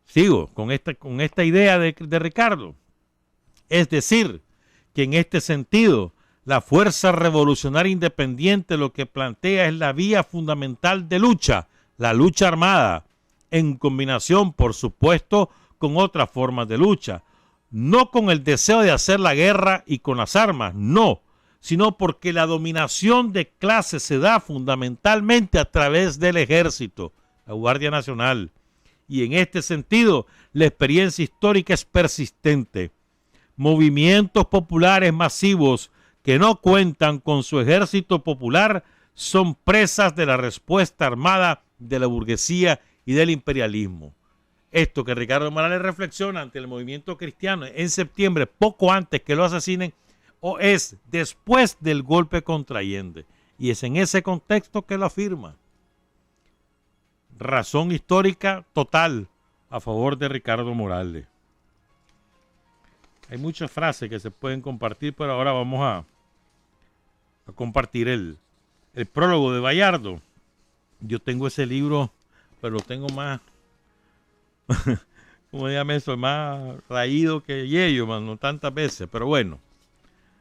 Sigo con esta idea de Ricardo. Es decir, que en este sentido, la Fuerza Revolucionaria Independiente lo que plantea es la vía fundamental de lucha, la lucha armada, en combinación, por supuesto, con otras formas de lucha. No con el deseo de hacer la guerra y con las armas, no, sino porque la dominación de clase se da fundamentalmente a través del ejército, la Guardia Nacional. Y en este sentido, la experiencia histórica es persistente. Movimientos populares masivos que no cuentan con su ejército popular son presas de la respuesta armada de la burguesía y del imperialismo. Esto que Ricardo Morales reflexiona ante el movimiento cristiano en septiembre, poco antes que lo asesinen, o es después del golpe contra Allende. Y es en ese contexto que lo afirma. Razón histórica total a favor de Ricardo Morales. Hay muchas frases que se pueden compartir, pero ahora vamos a compartir el prólogo de Bayardo. Yo tengo ese libro, pero lo tengo más, como dígame eso, más raído que yello, no tantas veces, pero bueno.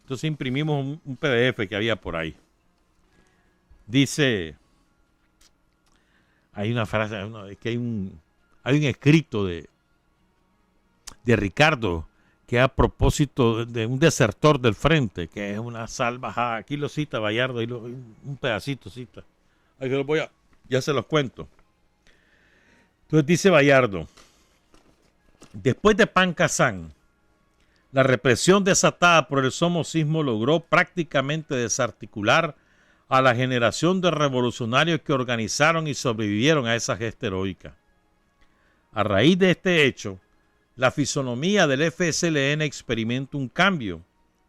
Entonces imprimimos un PDF que había por ahí. Dice, hay una frase, es que hay un escrito de Ricardo, que a propósito de un desertor del frente, que es una salvajada. Aquí lo cita Bayardo, un pedacito cita. Ahí ya se los cuento. Entonces dice Bayardo, después de Pancasán, la represión desatada por el somocismo logró prácticamente desarticular a la generación de revolucionarios que organizaron y sobrevivieron a esa gesta heroica. A raíz de este hecho, la fisonomía del FSLN experimenta un cambio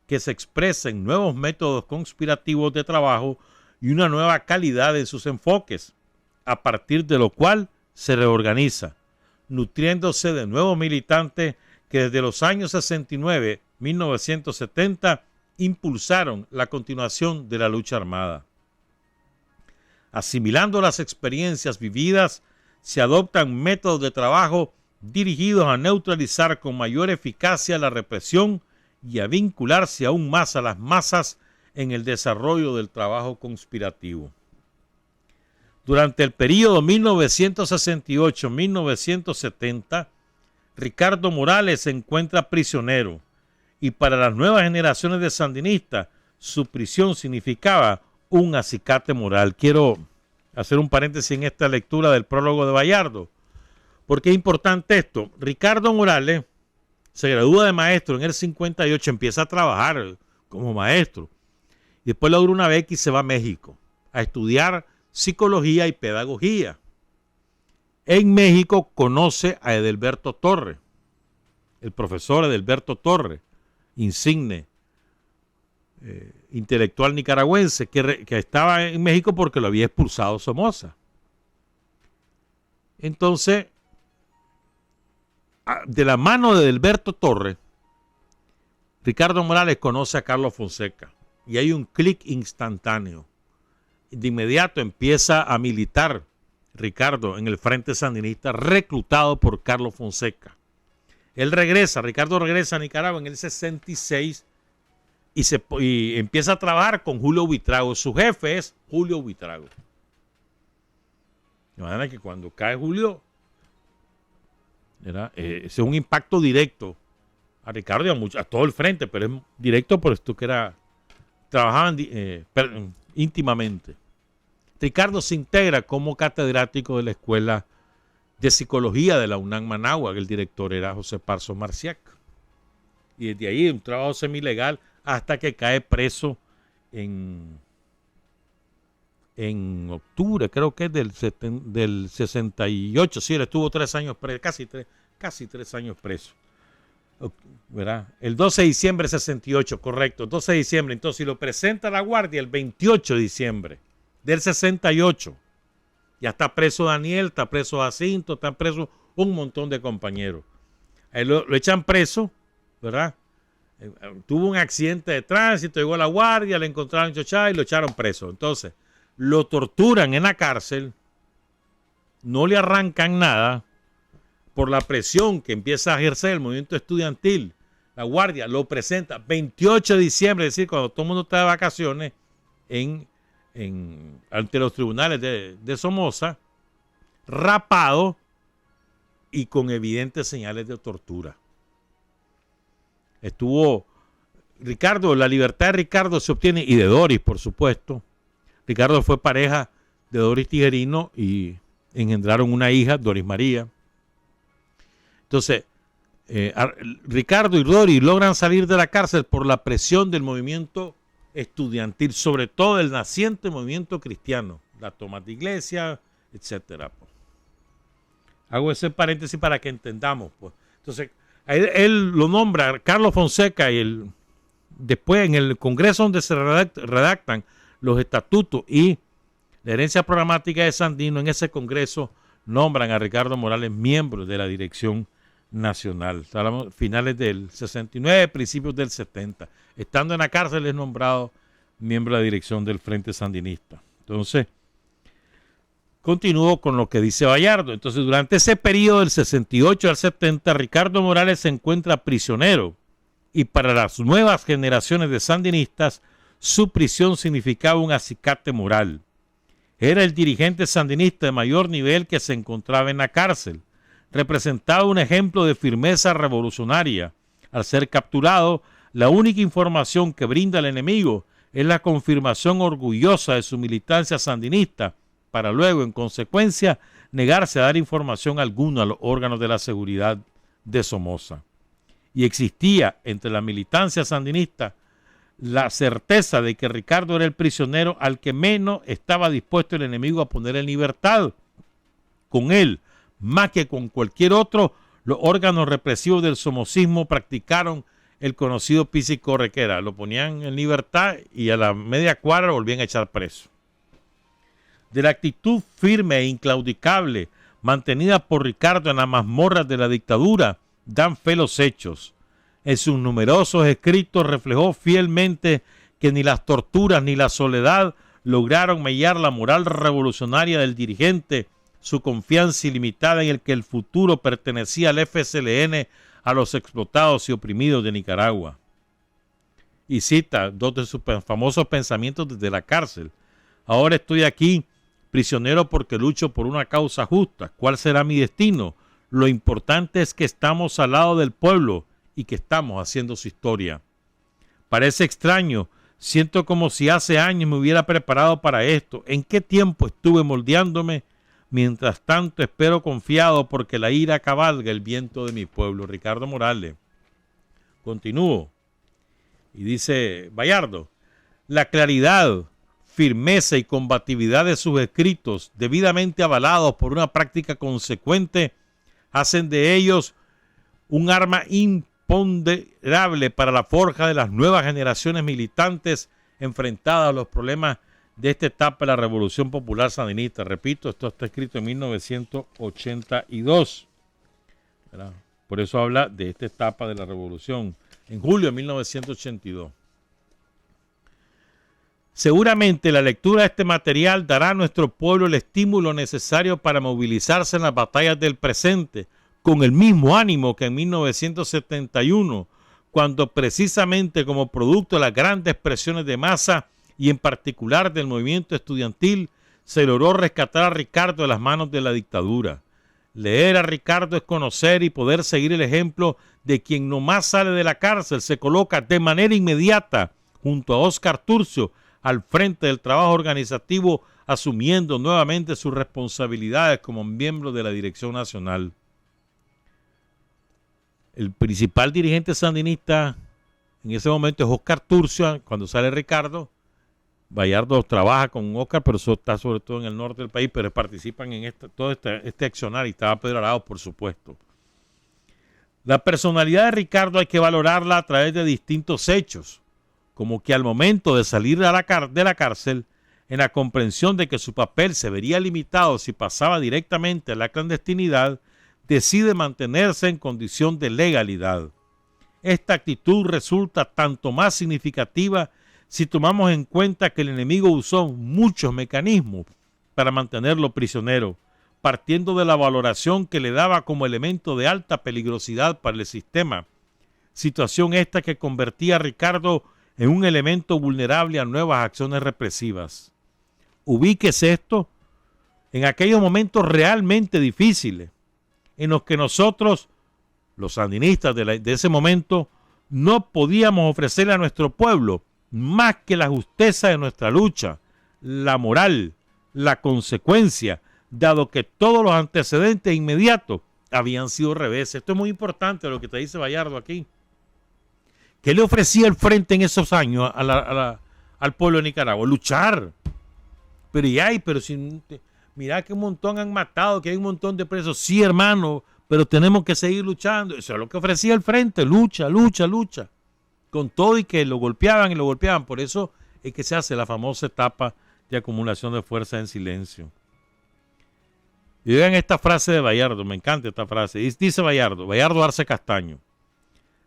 que se expresa en nuevos métodos conspirativos de trabajo y una nueva calidad en sus enfoques, a partir de lo cual se reorganiza, nutriéndose de nuevos militantes que desde los años 69, 1970, impulsaron la continuación de la lucha armada. Asimilando las experiencias vividas, se adoptan métodos de trabajo dirigidos a neutralizar con mayor eficacia la represión y a vincularse aún más a las masas en el desarrollo del trabajo conspirativo. Durante el período 1968-1970, Ricardo Morales se encuentra prisionero y para las nuevas generaciones de sandinistas su prisión significaba un acicate moral. Quiero hacer un paréntesis en esta lectura del prólogo de Bayardo, porque es importante esto. Ricardo Morales se gradúa de maestro en el 58, empieza a trabajar como maestro y después logra una beca y se va a México a estudiar psicología y pedagogía. En México conoce a Edelberto Torres, el profesor Edelberto Torres, insigne intelectual nicaragüense que estaba en México porque lo había expulsado Somoza. Entonces, de la mano de Delberto Torres, Ricardo Morales conoce a Carlos Fonseca y hay un clic instantáneo. De inmediato empieza a militar Ricardo en el Frente Sandinista, reclutado por Carlos Fonseca. Ricardo regresa a Nicaragua en el 66 y empieza a trabajar con Julio Buitrago. Su jefe es Julio Buitrago. De manera que cuando cae Julio, es un impacto directo a Ricardo y a todo el frente, pero es directo por esto que trabajaban íntimamente. Ricardo se integra como catedrático de la Escuela de Psicología de la UNAM Managua, que el director era José Parzo Marciac. Y desde ahí un trabajo semilegal hasta que cae preso en octubre, creo que es del 68. Sí, él estuvo 3 años preso, casi 3 años preso. ¿Verdad? El 12 de diciembre del 68, correcto, 12 de diciembre. Entonces, lo presenta a la Guardia el 28 de diciembre del 68. Ya está preso Daniel, está preso Jacinto, están presos un montón de compañeros. Ahí lo echan preso, ¿verdad? Tuvo un accidente de tránsito, llegó a la Guardia, le encontraron chochada y lo echaron preso. Entonces, lo torturan en la cárcel, no le arrancan nada por la presión que empieza a ejercer el movimiento estudiantil. La Guardia lo presenta 28 de diciembre, es decir, cuando todo el mundo está de vacaciones, ante los tribunales de Somoza, rapado y con evidentes señales de tortura. La libertad de Ricardo se obtiene, y de Doris, por supuesto. Ricardo fue pareja de Doris Tijerino y engendraron una hija, Doris María. Entonces, Ricardo y Doris logran salir de la cárcel por la presión del movimiento estudiantil, sobre todo el naciente movimiento cristiano, la toma de iglesia, etcétera. Hago ese paréntesis para que entendamos. Pues. Entonces, él lo nombra Carlos Fonseca y después en el Congreso donde se redactan los estatutos y la herencia programática de Sandino, en ese Congreso nombran a Ricardo Morales miembro de la dirección nacional. Hablamos finales del 69, principios del 70. Estando en la cárcel es nombrado miembro de la dirección del Frente Sandinista. Entonces, continúo con lo que dice Bayardo. Entonces, durante ese periodo del 68 al 70, Ricardo Morales se encuentra prisionero y para las nuevas generaciones de sandinistas, su prisión significaba un acicate moral. Era el dirigente sandinista de mayor nivel que se encontraba en la cárcel. Representaba un ejemplo de firmeza revolucionaria. Al ser capturado, la única información que brinda el enemigo es la confirmación orgullosa de su militancia sandinista, para luego, en consecuencia, negarse a dar información alguna a los órganos de la seguridad de Somoza. Y existía entre la militancia sandinista la certeza de que Ricardo era el prisionero al que menos estaba dispuesto el enemigo a poner en libertad. Con él, más que con cualquier otro, los órganos represivos del somocismo practicaron el conocido pisa y corre, que era, lo ponían en libertad y a la media cuadra lo volvían a echar preso. De la actitud firme e inclaudicable mantenida por Ricardo en las mazmorras de la dictadura, dan fe los hechos. En sus numerosos escritos reflejó fielmente que ni las torturas ni la soledad lograron mellar la moral revolucionaria del dirigente, su confianza ilimitada en el que el futuro pertenecía al FSLN, a los explotados y oprimidos de Nicaragua. Y cita 2 de sus famosos pensamientos desde la cárcel. Ahora estoy aquí, prisionero porque lucho por una causa justa. ¿Cuál será mi destino? Lo importante es que estamos al lado del pueblo y que estamos haciendo su historia. Parece extraño, siento como si hace años me hubiera preparado para esto. ¿En qué tiempo estuve moldeándome? Mientras tanto espero confiado porque la ira cabalga el viento de mi pueblo. Ricardo Morales. Continúo. Y dice Bayardo, la claridad, firmeza y combatividad de sus escritos, debidamente avalados por una práctica consecuente, hacen de ellos un arma imponderable para la forja de las nuevas generaciones militantes enfrentadas a los problemas de esta etapa de la Revolución Popular Sandinista. Repito, esto está escrito en 1982. ¿Verdad? Por eso habla de esta etapa de la Revolución, en julio de 1982. Seguramente la lectura de este material dará a nuestro pueblo el estímulo necesario para movilizarse en las batallas del presente, con el mismo ánimo que en 1971, cuando precisamente como producto de las grandes presiones de masa y en particular del movimiento estudiantil, se logró rescatar a Ricardo de las manos de la dictadura. Leer a Ricardo es conocer y poder seguir el ejemplo de quien nomás sale de la cárcel se coloca de manera inmediata junto a Óscar Turcio al frente del trabajo organizativo, asumiendo nuevamente sus responsabilidades como miembro de la dirección nacional. El principal dirigente sandinista en ese momento es Óscar Turcio. Cuando sale Ricardo, Bayardo trabaja con Óscar, pero eso está sobre todo en el norte del país, pero participan en todo este accionar, y estaba Pedro Arauz, por supuesto. La personalidad de Ricardo hay que valorarla a través de distintos hechos, como que al momento de salir de la cárcel, en la comprensión de que su papel se vería limitado si pasaba directamente a la clandestinidad, decide mantenerse en condición de legalidad. Esta actitud resulta tanto más significativa si tomamos en cuenta que el enemigo usó muchos mecanismos para mantenerlo prisionero, partiendo de la valoración que le daba como elemento de alta peligrosidad para el sistema, situación esta que convertía a Ricardo en un elemento vulnerable a nuevas acciones represivas. Ubíquese esto en aquellos momentos realmente difíciles, en los que nosotros, los sandinistas de ese momento, no podíamos ofrecerle a nuestro pueblo más que la justeza de nuestra lucha, la moral, la consecuencia, dado que todos los antecedentes inmediatos habían sido reveses. Esto es muy importante lo que te dice Bayardo aquí. ¿Qué le ofrecía el frente en esos años al pueblo de Nicaragua? Luchar. Pero si mira que un montón han matado, que hay un montón de presos. Sí, hermano, pero tenemos que seguir luchando. Eso es lo que ofrecía el frente, lucha. Con todo y que lo golpeaban. Por eso es que se hace la famosa etapa de acumulación de fuerza en silencio. Y vean esta frase de Bayardo, me encanta esta frase. Dice Bayardo Arce Castaño: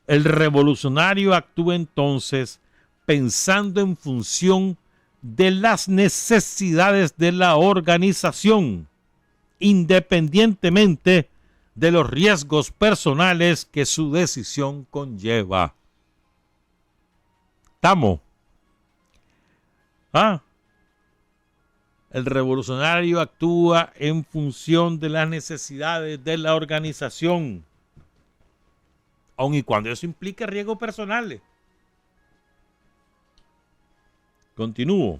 el revolucionario actúa entonces pensando en función de las necesidades de la organización, independientemente de los riesgos personales que su decisión conlleva. ¿Estamos? El revolucionario actúa en función de las necesidades de la organización, aun y cuando eso implique riesgos personales. Continúo.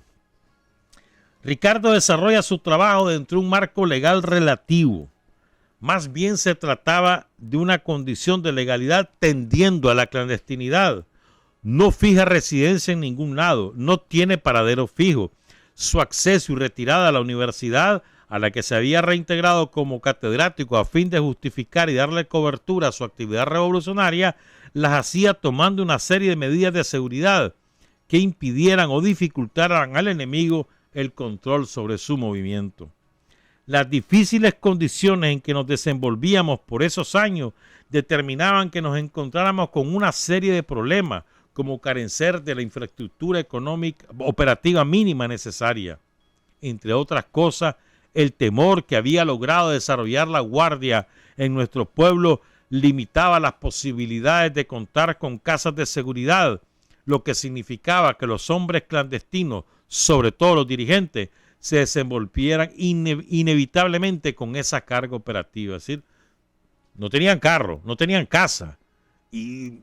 Ricardo desarrolla su trabajo dentro de un marco legal relativo. Más bien se trataba de una condición de legalidad tendiendo a la clandestinidad. No fija residencia en ningún lado, no tiene paradero fijo. Su acceso y retirada a la universidad, a la que se había reintegrado como catedrático a fin de justificar y darle cobertura a su actividad revolucionaria, las hacía tomando una serie de medidas de seguridad que impidieran o dificultaran al enemigo el control sobre su movimiento. Las difíciles condiciones en que nos desenvolvíamos por esos años determinaban que nos encontráramos con una serie de problemas, como carecer de la infraestructura económica operativa mínima necesaria. Entre otras cosas, el temor que había logrado desarrollar la Guardia en nuestro pueblo limitaba las posibilidades de contar con casas de seguridad, lo que significaba que los hombres clandestinos, sobre todo los dirigentes, se desenvolvieran inevitablemente con esa carga operativa. Es decir, no tenían carro, no tenían casa y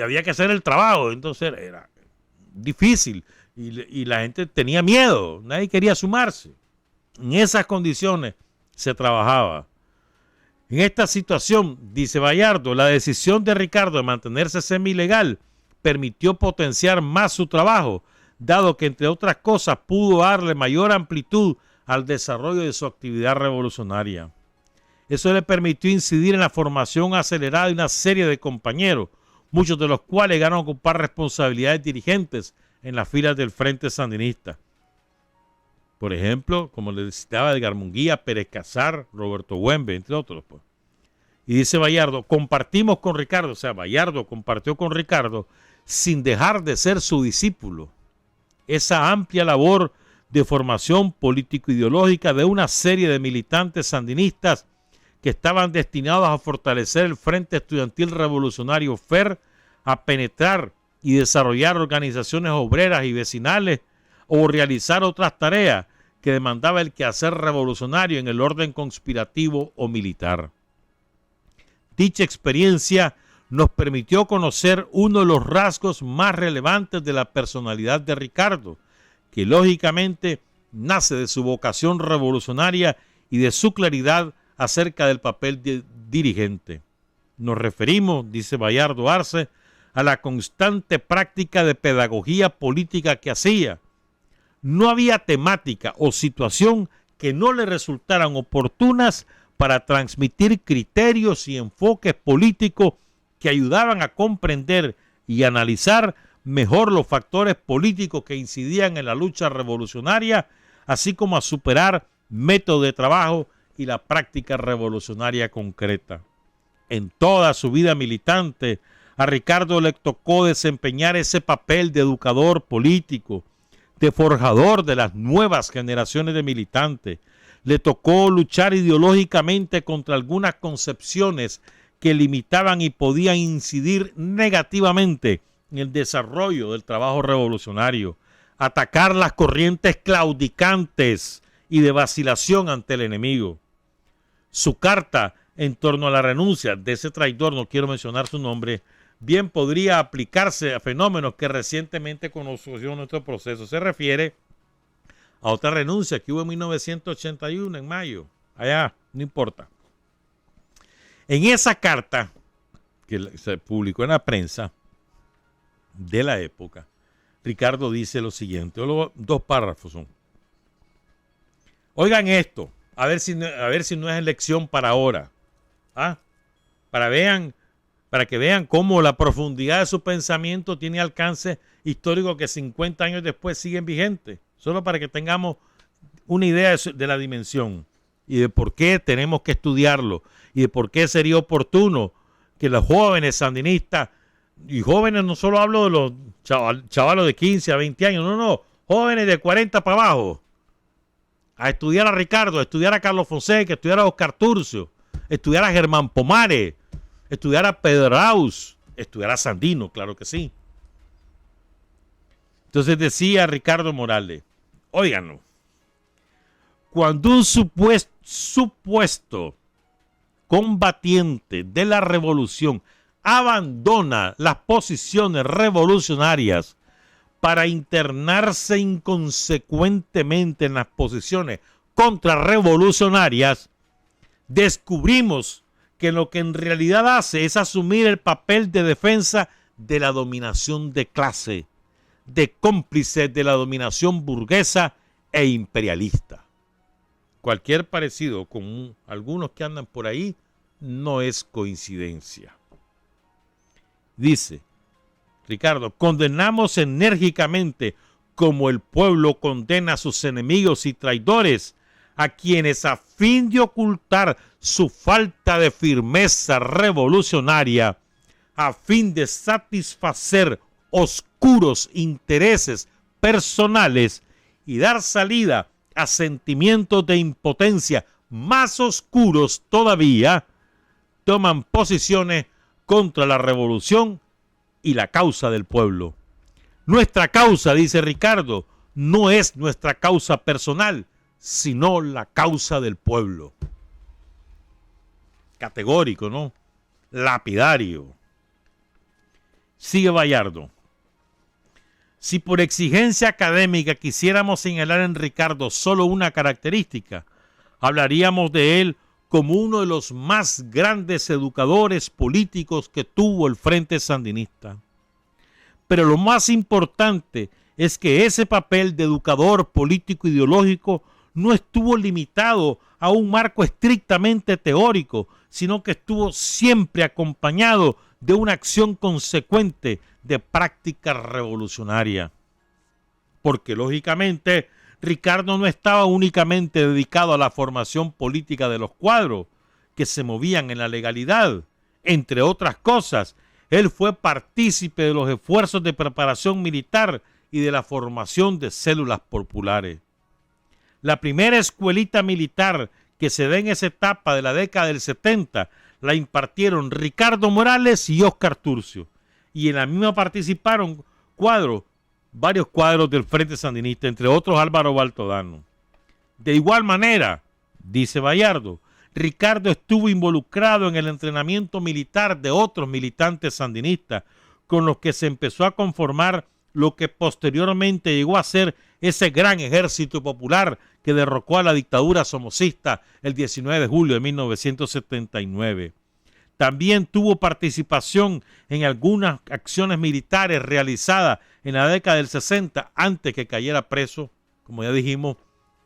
había que hacer el trabajo. Entonces era difícil y la gente tenía miedo, nadie quería sumarse. En esas condiciones se trabajaba. En esta situación, dice Bayardo, la decisión de Ricardo de mantenerse semi-ilegal permitió potenciar más su trabajo, dado que, entre otras cosas, pudo darle mayor amplitud al desarrollo de su actividad revolucionaria. Eso le permitió incidir en la formación acelerada de una serie de compañeros, muchos de los cuales llegaron a ocupar responsabilidades dirigentes en las filas del Frente Sandinista. Por ejemplo, como le citaba Edgar Munguía, Pérez Casar, Roberto Güembe, entre otros. Pues. Y dice Bayardo, compartimos con Ricardo, o sea, Bayardo compartió con Ricardo sin dejar de ser su discípulo esa amplia labor de formación político-ideológica de una serie de militantes sandinistas que estaban destinados a fortalecer el Frente Estudiantil Revolucionario FER, a penetrar y desarrollar organizaciones obreras y vecinales o realizar otras tareas que demandaba el quehacer revolucionario en el orden conspirativo o militar. Dicha experiencia nos permitió conocer uno de los rasgos más relevantes de la personalidad de Ricardo, que lógicamente nace de su vocación revolucionaria y de su claridad acerca del papel de dirigente. Nos referimos, dice Bayardo Arce, a la constante práctica de pedagogía política que hacía. No había temática o situación que no le resultaran oportunas para transmitir criterios y enfoques políticos que ayudaban a comprender y analizar mejor los factores políticos que incidían en la lucha revolucionaria, así como a superar métodos de trabajo y la práctica revolucionaria concreta. En toda su vida militante, a Ricardo le tocó desempeñar ese papel de educador político, de forjador de las nuevas generaciones de militantes. Le tocó luchar ideológicamente contra algunas concepciones que limitaban y podían incidir negativamente en el desarrollo del trabajo revolucionario, atacar las corrientes claudicantes y de vacilación ante el enemigo. Su carta en torno a la renuncia de ese traidor, no quiero mencionar su nombre, bien podría aplicarse a fenómenos que recientemente conoció nuestro proceso. Se refiere a otra renuncia que hubo en 1981, en mayo. Allá, no importa. En esa carta, que se publicó en la prensa de la época, Ricardo dice lo siguiente, dos párrafos son. Oigan esto, a ver si no es lección para ahora. ¿Ah? Para que vean cómo la profundidad de su pensamiento tiene alcance histórico que 50 años después siguen vigentes. Solo para que tengamos una idea de la dimensión y de por qué tenemos que estudiarlo y de por qué sería oportuno que los jóvenes sandinistas, y jóvenes no solo hablo de los chavalos de 15 a 20 años, no, jóvenes de 40 para abajo, a estudiar a Ricardo, a estudiar a Carlos Fonseca, a estudiar a Oscar Turcio, a estudiar a Germán Pomares, a estudiar a Pedrauz, a estudiar a Sandino, claro que sí. Entonces decía Ricardo Morales, óiganlo, cuando un supuesto combatiente de la revolución abandona las posiciones revolucionarias para internarse inconsecuentemente en las posiciones contrarrevolucionarias, descubrimos que lo que en realidad hace es asumir el papel de defensa de la dominación de clase, de cómplice de la dominación burguesa e imperialista. Cualquier parecido con algunos que andan por ahí no es coincidencia. Dice Ricardo, condenamos enérgicamente como el pueblo condena a sus enemigos y traidores, a quienes a fin de ocultar su falta de firmeza revolucionaria, a fin de satisfacer oscuros intereses personales y dar salida a sentimientos de impotencia más oscuros todavía, toman posiciones contra la revolución y la causa del pueblo. Nuestra causa, dice Ricardo, no es nuestra causa personal, sino la causa del pueblo. Categórico, ¿no? Lapidario. Sigue Bayardo. Si por exigencia académica quisiéramos señalar en Ricardo solo una característica, hablaríamos de él como uno de los más grandes educadores políticos que tuvo el Frente Sandinista. Pero lo más importante es que ese papel de educador político ideológico no estuvo limitado a un marco estrictamente teórico, sino que estuvo siempre acompañado de una acción consecuente de práctica revolucionaria. Porque lógicamente Ricardo no estaba únicamente dedicado a la formación política de los cuadros que se movían en la legalidad. Entre otras cosas, él fue partícipe de los esfuerzos de preparación militar y de la formación de células populares. La primera escuelita militar que se da en esa etapa de la década del 70 la impartieron Ricardo Morales y Óscar Turcio, y en la misma participaron varios cuadros del Frente Sandinista, entre otros Álvaro Baltodano. De igual manera, dice Bayardo, Ricardo estuvo involucrado en el entrenamiento militar de otros militantes sandinistas, con los que se empezó a conformar lo que posteriormente llegó a ser ese gran ejército popular que derrocó a la dictadura somocista el 19 de julio de 1979. También tuvo participación en algunas acciones militares realizadas en la década del 60 antes que cayera preso, como ya dijimos,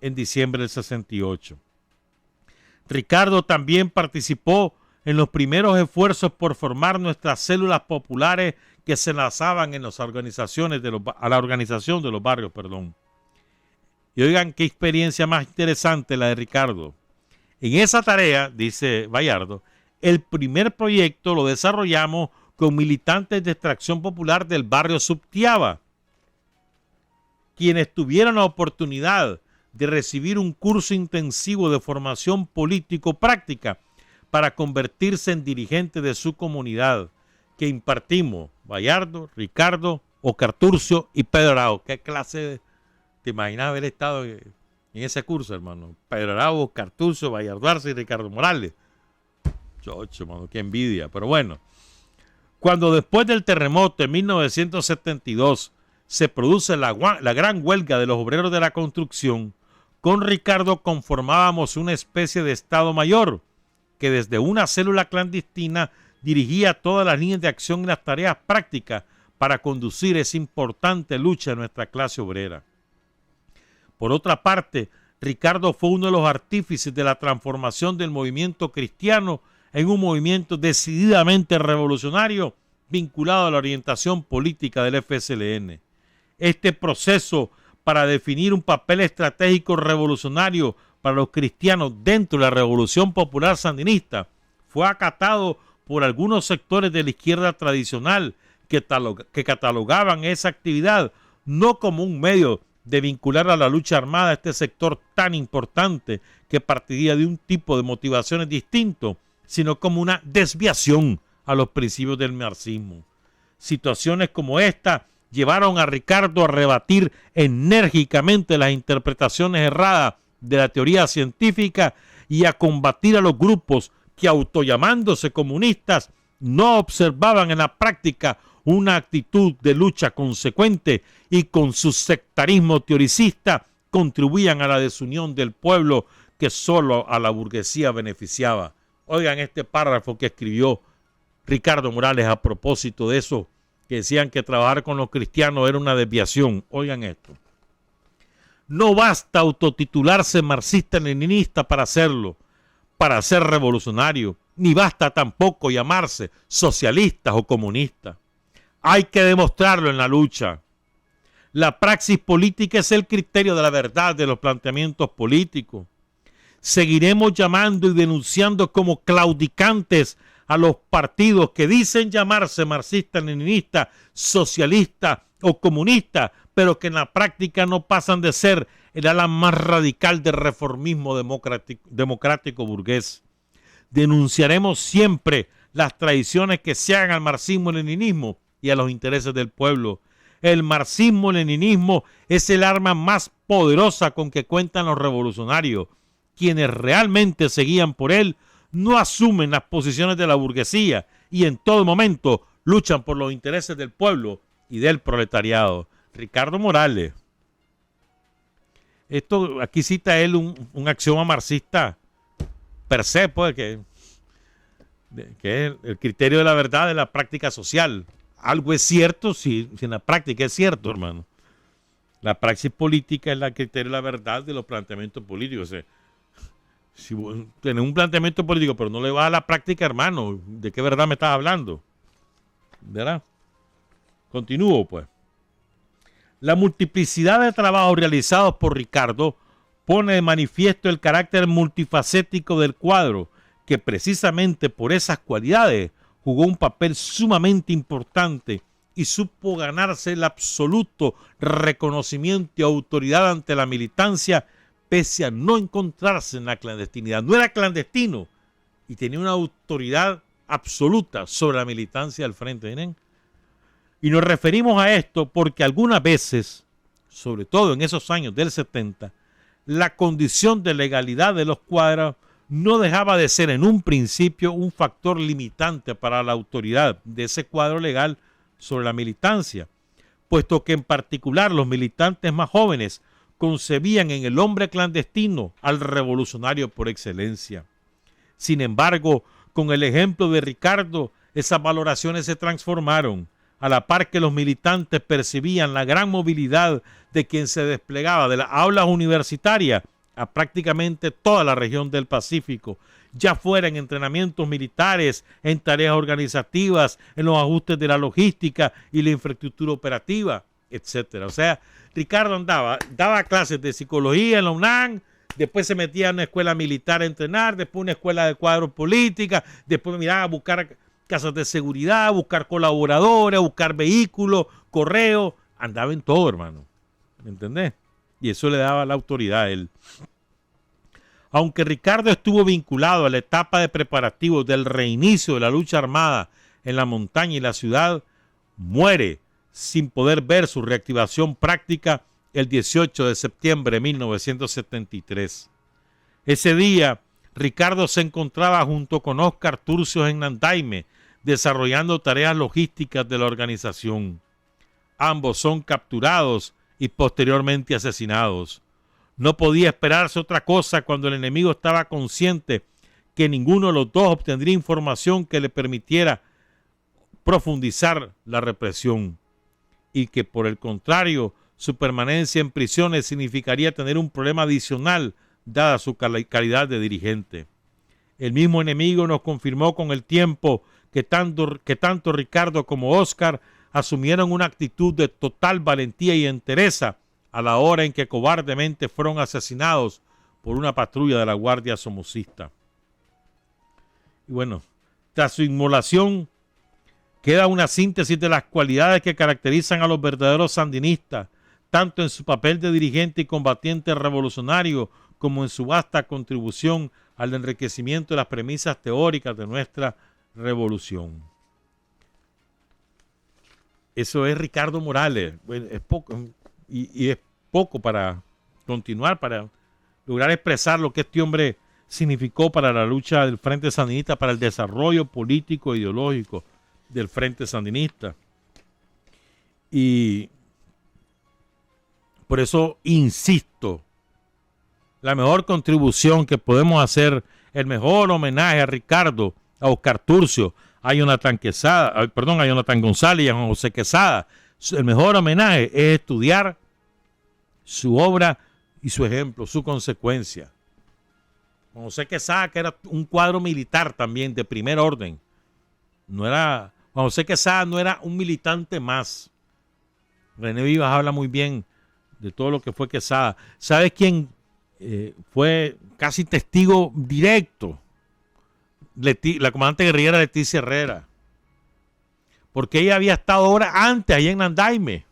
en diciembre del 68. Ricardo también participó en los primeros esfuerzos por formar nuestras células populares que se enlazaban en las organizaciones a la organización de los barrios. Y oigan qué experiencia más interesante la de Ricardo. En esa tarea, dice Bayardo, el primer proyecto lo desarrollamos con militantes de extracción popular del barrio Subtiaba, quienes tuvieron la oportunidad de recibir un curso intensivo de formación político-práctica para convertirse en dirigentes de su comunidad, que impartimos Bayardo, Ricardo, Óscar Turcio y Pedro Arao. ¿Qué clase te imaginas haber estado en ese curso, hermano? Pedro Arao, Óscar Turcio, Bayardo Arce y Ricardo Morales. Chocho, hermano, qué envidia. Pero bueno, cuando después del terremoto en 1972 se produce la gran huelga de los obreros de la construcción, con Ricardo conformábamos una especie de Estado Mayor que desde una célula clandestina dirigía todas las líneas de acción y las tareas prácticas para conducir esa importante lucha de nuestra clase obrera. Por otra parte, Ricardo fue uno de los artífices de la transformación del movimiento cristiano en un movimiento decididamente revolucionario vinculado a la orientación política del FSLN. Este proceso para definir un papel estratégico revolucionario para los cristianos dentro de la Revolución Popular Sandinista fue acatado por algunos sectores de la izquierda tradicional que catalogaban esa actividad no como un medio de vincular a la lucha armada a este sector tan importante que partiría de un tipo de motivaciones distintos, sino como una desviación a los principios del marxismo. Situaciones como esta llevaron a Ricardo a rebatir enérgicamente las interpretaciones erradas de la teoría científica y a combatir a los grupos que, autollamándose comunistas, no observaban en la práctica una actitud de lucha consecuente y con su sectarismo teoricista contribuían a la desunión del pueblo que solo a la burguesía beneficiaba. Oigan este párrafo que escribió Ricardo Morales a propósito de eso, que decían que trabajar con los cristianos era una desviación. Oigan esto. No basta autotitularse marxista-leninista para hacerlo, para ser revolucionario, ni basta tampoco llamarse socialistas o comunistas. Hay que demostrarlo en la lucha. La praxis política es el criterio de la verdad de los planteamientos políticos. Seguiremos llamando y denunciando como claudicantes a los partidos que dicen llamarse marxista-leninista, socialista o comunista, pero que en la práctica no pasan de ser el ala más radical del reformismo democrático burgués. Denunciaremos siempre las traiciones que se hagan al marxismo-leninismo y a los intereses del pueblo. El marxismo-leninismo es el arma más poderosa con que cuentan los revolucionarios. Quienes realmente se guían por él no asumen las posiciones de la burguesía y en todo momento luchan por los intereses del pueblo y del proletariado. Ricardo Morales. Aquí cita él un axioma marxista per se, pues, que es el criterio de la verdad de la práctica social. Algo es cierto si en la práctica es cierto, hermano. La praxis política es el criterio de la verdad de los planteamientos políticos. O sea, si tienes un planteamiento político pero no le vas a la práctica, hermano, ¿de qué verdad me estás hablando? ¿Verdad? Continúo, pues. La multiplicidad de trabajos realizados por Ricardo pone de manifiesto el carácter multifacético del cuadro, que precisamente por esas cualidades jugó un papel sumamente importante y supo ganarse el absoluto reconocimiento y autoridad ante la militancia, pese a no encontrarse en la clandestinidad. No era clandestino y tenía una autoridad absoluta sobre la militancia del Frente. ¿Miren? Y nos referimos a esto porque algunas veces, sobre todo en esos años del 70, la condición de legalidad de los cuadros no dejaba de ser en un principio un factor limitante para la autoridad de ese cuadro legal sobre la militancia, puesto que en particular los militantes más jóvenes concebían en el hombre clandestino al revolucionario por excelencia. Sin embargo, con el ejemplo de Ricardo, esas valoraciones se transformaron, a la par que los militantes percibían la gran movilidad de quien se desplegaba de las aulas universitarias a prácticamente toda la región del Pacífico, ya fuera en entrenamientos militares, en tareas organizativas, en los ajustes de la logística y la infraestructura operativa, etcétera. O sea, Ricardo daba clases de psicología en la UNAM, después se metía en una escuela militar a entrenar, después una escuela de cuadros política, después miraba a buscar casas de seguridad, buscar colaboradores, buscar vehículos, correo, andaba en todo, hermano. ¿Me entendés? Y eso le daba la autoridad a él. Aunque Ricardo estuvo vinculado a la etapa de preparativos del reinicio de la lucha armada en la montaña y la ciudad, muere sin poder ver su reactivación práctica el 18 de septiembre de 1973. Ese día, Ricardo se encontraba junto con Óscar Turcios en Nandaime, desarrollando tareas logísticas de la organización. Ambos son capturados y posteriormente asesinados. No podía esperarse otra cosa cuando el enemigo estaba consciente que ninguno de los dos obtendría información que le permitiera profundizar la represión y que por el contrario su permanencia en prisiones significaría tener un problema adicional dada su calidad de dirigente. El mismo enemigo nos confirmó con el tiempo que tanto Ricardo como Óscar asumieron una actitud de total valentía y entereza a la hora en que cobardemente fueron asesinados por una patrulla de la Guardia Somocista. Y bueno, tras su inmolación queda una síntesis de las cualidades que caracterizan a los verdaderos sandinistas, tanto en su papel de dirigente y combatiente revolucionario como en su vasta contribución al enriquecimiento de las premisas teóricas de nuestra revolución. Eso es Ricardo Morales. Bueno, es poco, y es poco para continuar, para lograr expresar lo que este hombre significó para la lucha del Frente Sandinista, para el desarrollo político e ideológico del Frente Sandinista. Y por eso insisto, la mejor contribución que podemos hacer, el mejor homenaje a Ricardo, a Óscar Turcio, a Jonathan González y a Juan José Quesada. El mejor homenaje es estudiar su obra y su ejemplo, su consecuencia. Juan José Quesada, que era un cuadro militar también de primer orden. Juan José Quesada no era un militante más. René Vivas habla muy bien de todo lo que fue Quesada. ¿Sabes quién fue casi testigo directo? La comandante guerrillera Leticia Herrera, porque ella había estado horas antes ahí en Nandaime,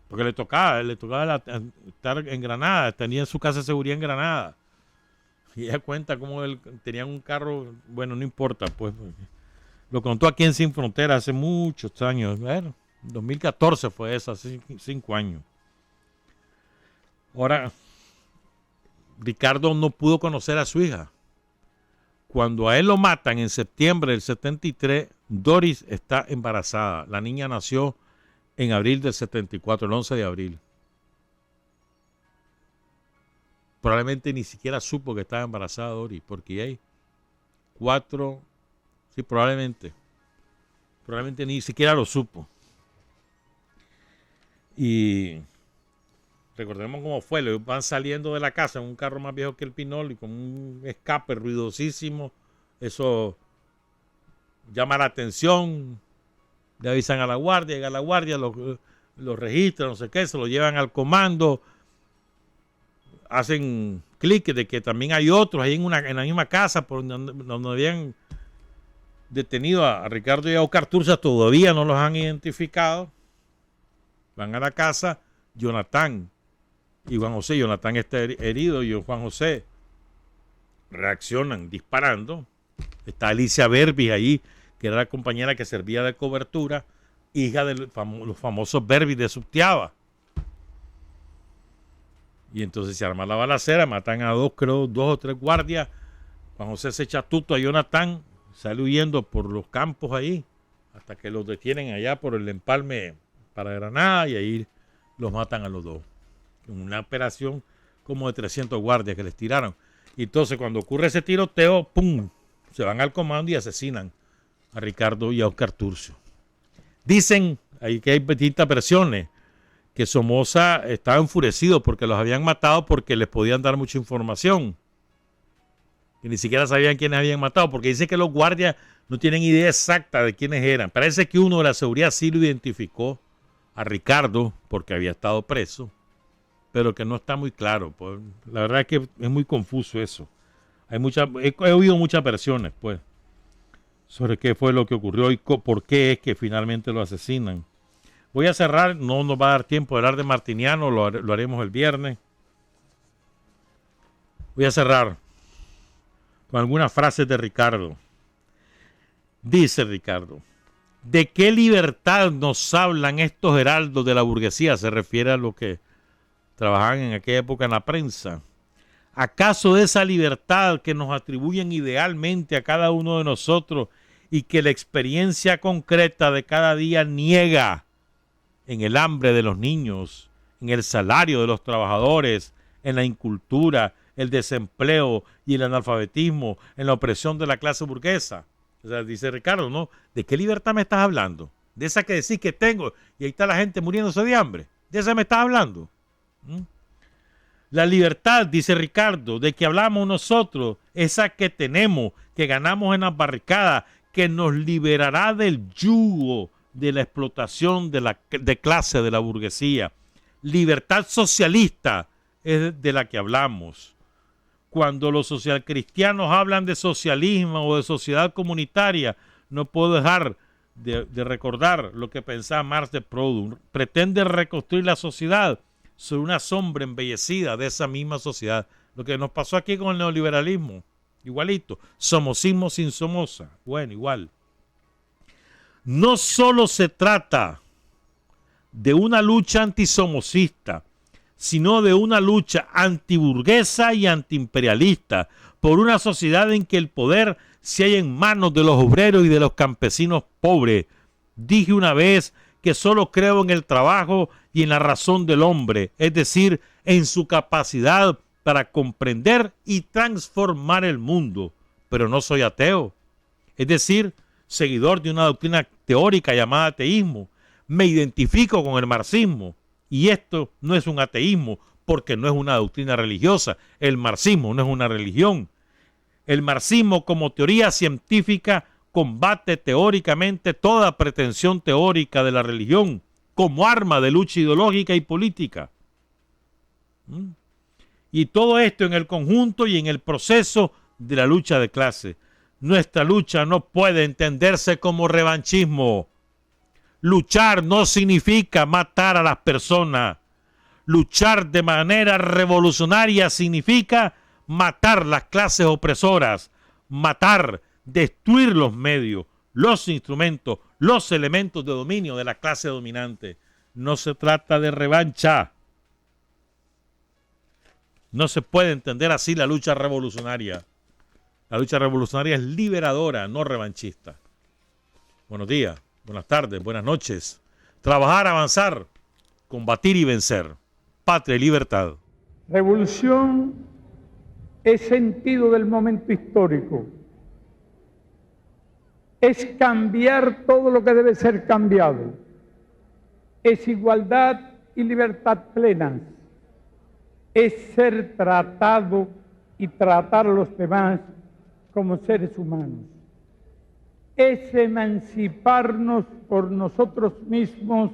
porque le tocaba estar en Granada, tenía su casa de seguridad en Granada, y ella cuenta cómo tenían un carro, bueno, no importa, pues lo contó aquí en Sin Frontera hace muchos años, bueno, 2014 fue eso, hace 5 años. Ahora, Ricardo no pudo conocer a su hija. Cuando a él lo matan en septiembre del 73, Doris está embarazada. La niña nació en abril del 74, el 11 de abril. Probablemente ni siquiera supo que estaba embarazada Doris, porque hay 4, sí, probablemente ni siquiera lo supo. Y recordemos cómo fue, van saliendo de la casa en un carro más viejo que el Pinol y con un escape ruidosísimo. Eso llama la atención, le avisan a la guardia, llega la guardia, lo registran, no sé qué, se lo llevan al comando, hacen clic de que también hay otros ahí en la misma casa por donde habían detenido a Ricardo y a Oscar Turcia, todavía no los han identificado. Van a la casa, Jonathan y Juan José. Jonathan está herido y Juan José reaccionan disparando. Está Alicia Berbis ahí, que era la compañera que servía de cobertura, hija de los famosos Berbis de Subtiaba. Y entonces se arma la balacera, matan a dos o tres guardias. Juan José se echa tuto a Jonathan, sale huyendo por los campos ahí, hasta que los detienen allá por el empalme para Granada, y ahí los matan a los dos. En una operación como de 300 guardias que les tiraron. Y entonces cuando ocurre ese tiroteo, ¡pum!, se van al comando y asesinan a Ricardo y a Oscar Turcio. Dicen ahí que hay distintas versiones, que Somoza estaba enfurecido porque los habían matado porque les podían dar mucha información, que ni siquiera sabían quiénes habían matado, porque dice que los guardias no tienen idea exacta de quiénes eran. Parece que uno de la seguridad sí lo identificó a Ricardo porque había estado preso, pero que no está muy claro. Pues, la verdad es que es muy confuso eso. He oído muchas versiones, pues, sobre qué fue lo que ocurrió y por qué es que finalmente lo asesinan. Voy a cerrar, no nos va a dar tiempo de hablar de Martiniano, lo haremos el viernes. Voy a cerrar con algunas frases de Ricardo. Dice Ricardo: ¿de qué libertad nos hablan estos heraldos de la burguesía? Se refiere a los que trabajaban en aquella época en la prensa. ¿Acaso de esa libertad que nos atribuyen idealmente a cada uno de nosotros y que la experiencia concreta de cada día niega, en el hambre de los niños, en el salario de los trabajadores, en la incultura, el desempleo y el analfabetismo, en la opresión de la clase burguesa? O sea, dice Ricardo, ¿no? ¿De qué libertad me estás hablando? De esa que decís que tengo y ahí está la gente muriéndose de hambre. ¿De esa me estás hablando? La libertad, dice Ricardo, de que hablamos nosotros, esa que tenemos, que ganamos en las barricadas, que nos liberará del yugo de la explotación de clase de la burguesía. Libertad socialista es de la que hablamos. Cuando los socialcristianos hablan de socialismo o de sociedad comunitaria, no puedo dejar de recordar lo que pensaba Marx de Proudhon. Pretende reconstruir la sociedad sobre una sombra embellecida de esa misma sociedad. Lo que nos pasó aquí con el neoliberalismo, igualito. Somosismo sin Somoza. Bueno, igual. No solo se trata de una lucha antisomocista, sino de una lucha antiburguesa y antiimperialista por una sociedad en que el poder se halla en manos de los obreros y de los campesinos pobres. Dije una vez que solo creo en el trabajo y en la razón del hombre, es decir, en su capacidad para comprender y transformar el mundo, pero no soy ateo, es decir, seguidor de una doctrina teórica llamada ateísmo. Me identifico con el marxismo, y esto no es un ateísmo porque no es una doctrina religiosa. El marxismo no es una religión. El marxismo, como teoría científica, combate teóricamente toda pretensión teórica de la religión como arma de lucha ideológica y política. Y todo esto en el conjunto y en el proceso de la lucha de clase. Nuestra lucha no puede entenderse como revanchismo. Luchar no significa matar a las personas. Luchar de manera revolucionaria significa matar las clases opresoras, matar, destruir los medios, los instrumentos, los elementos de dominio de la clase dominante. No se trata de revancha. No se puede entender así la lucha revolucionaria. La lucha revolucionaria es liberadora, no revanchista. Buenos días, buenas tardes, buenas noches. Trabajar, avanzar, combatir y vencer. Patria y libertad. Revolución es sentido del momento histórico. Es cambiar todo lo que debe ser cambiado. Es igualdad y libertad plenas. Es ser tratado y tratar a los demás como seres humanos. Es emanciparnos por nosotros mismos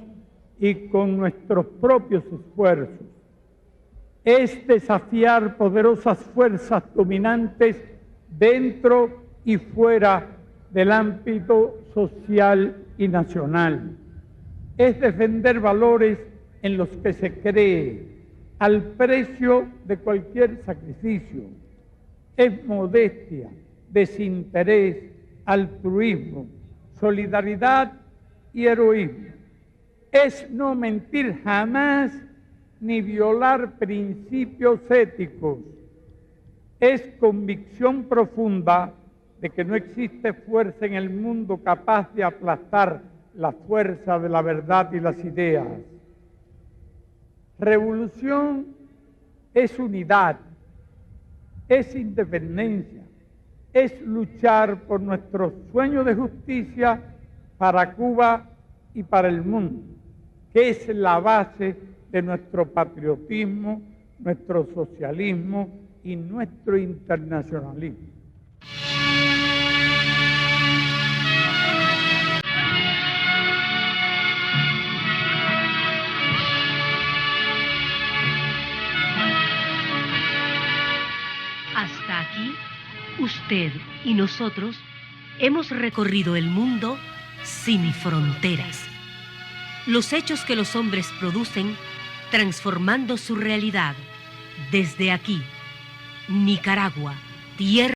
y con nuestros propios esfuerzos. Es desafiar poderosas fuerzas dominantes dentro y fuera del ámbito social y nacional. Es defender valores en los que se cree al precio de cualquier sacrificio. Es modestia, desinterés, altruismo, solidaridad y heroísmo. Es no mentir jamás ni violar principios éticos. Es convicción profunda de que no existe fuerza en el mundo capaz de aplastar la fuerza de la verdad y las ideas. Revolución es unidad, es independencia, es luchar por nuestro sueño de justicia para Cuba y para el mundo, que es la base de nuestro patriotismo, nuestro socialismo y nuestro internacionalismo. Hasta aquí, usted y nosotros hemos recorrido el mundo sin fronteras. Los hechos que los hombres producen, transformando su realidad. Desde aquí, Nicaragua, tierra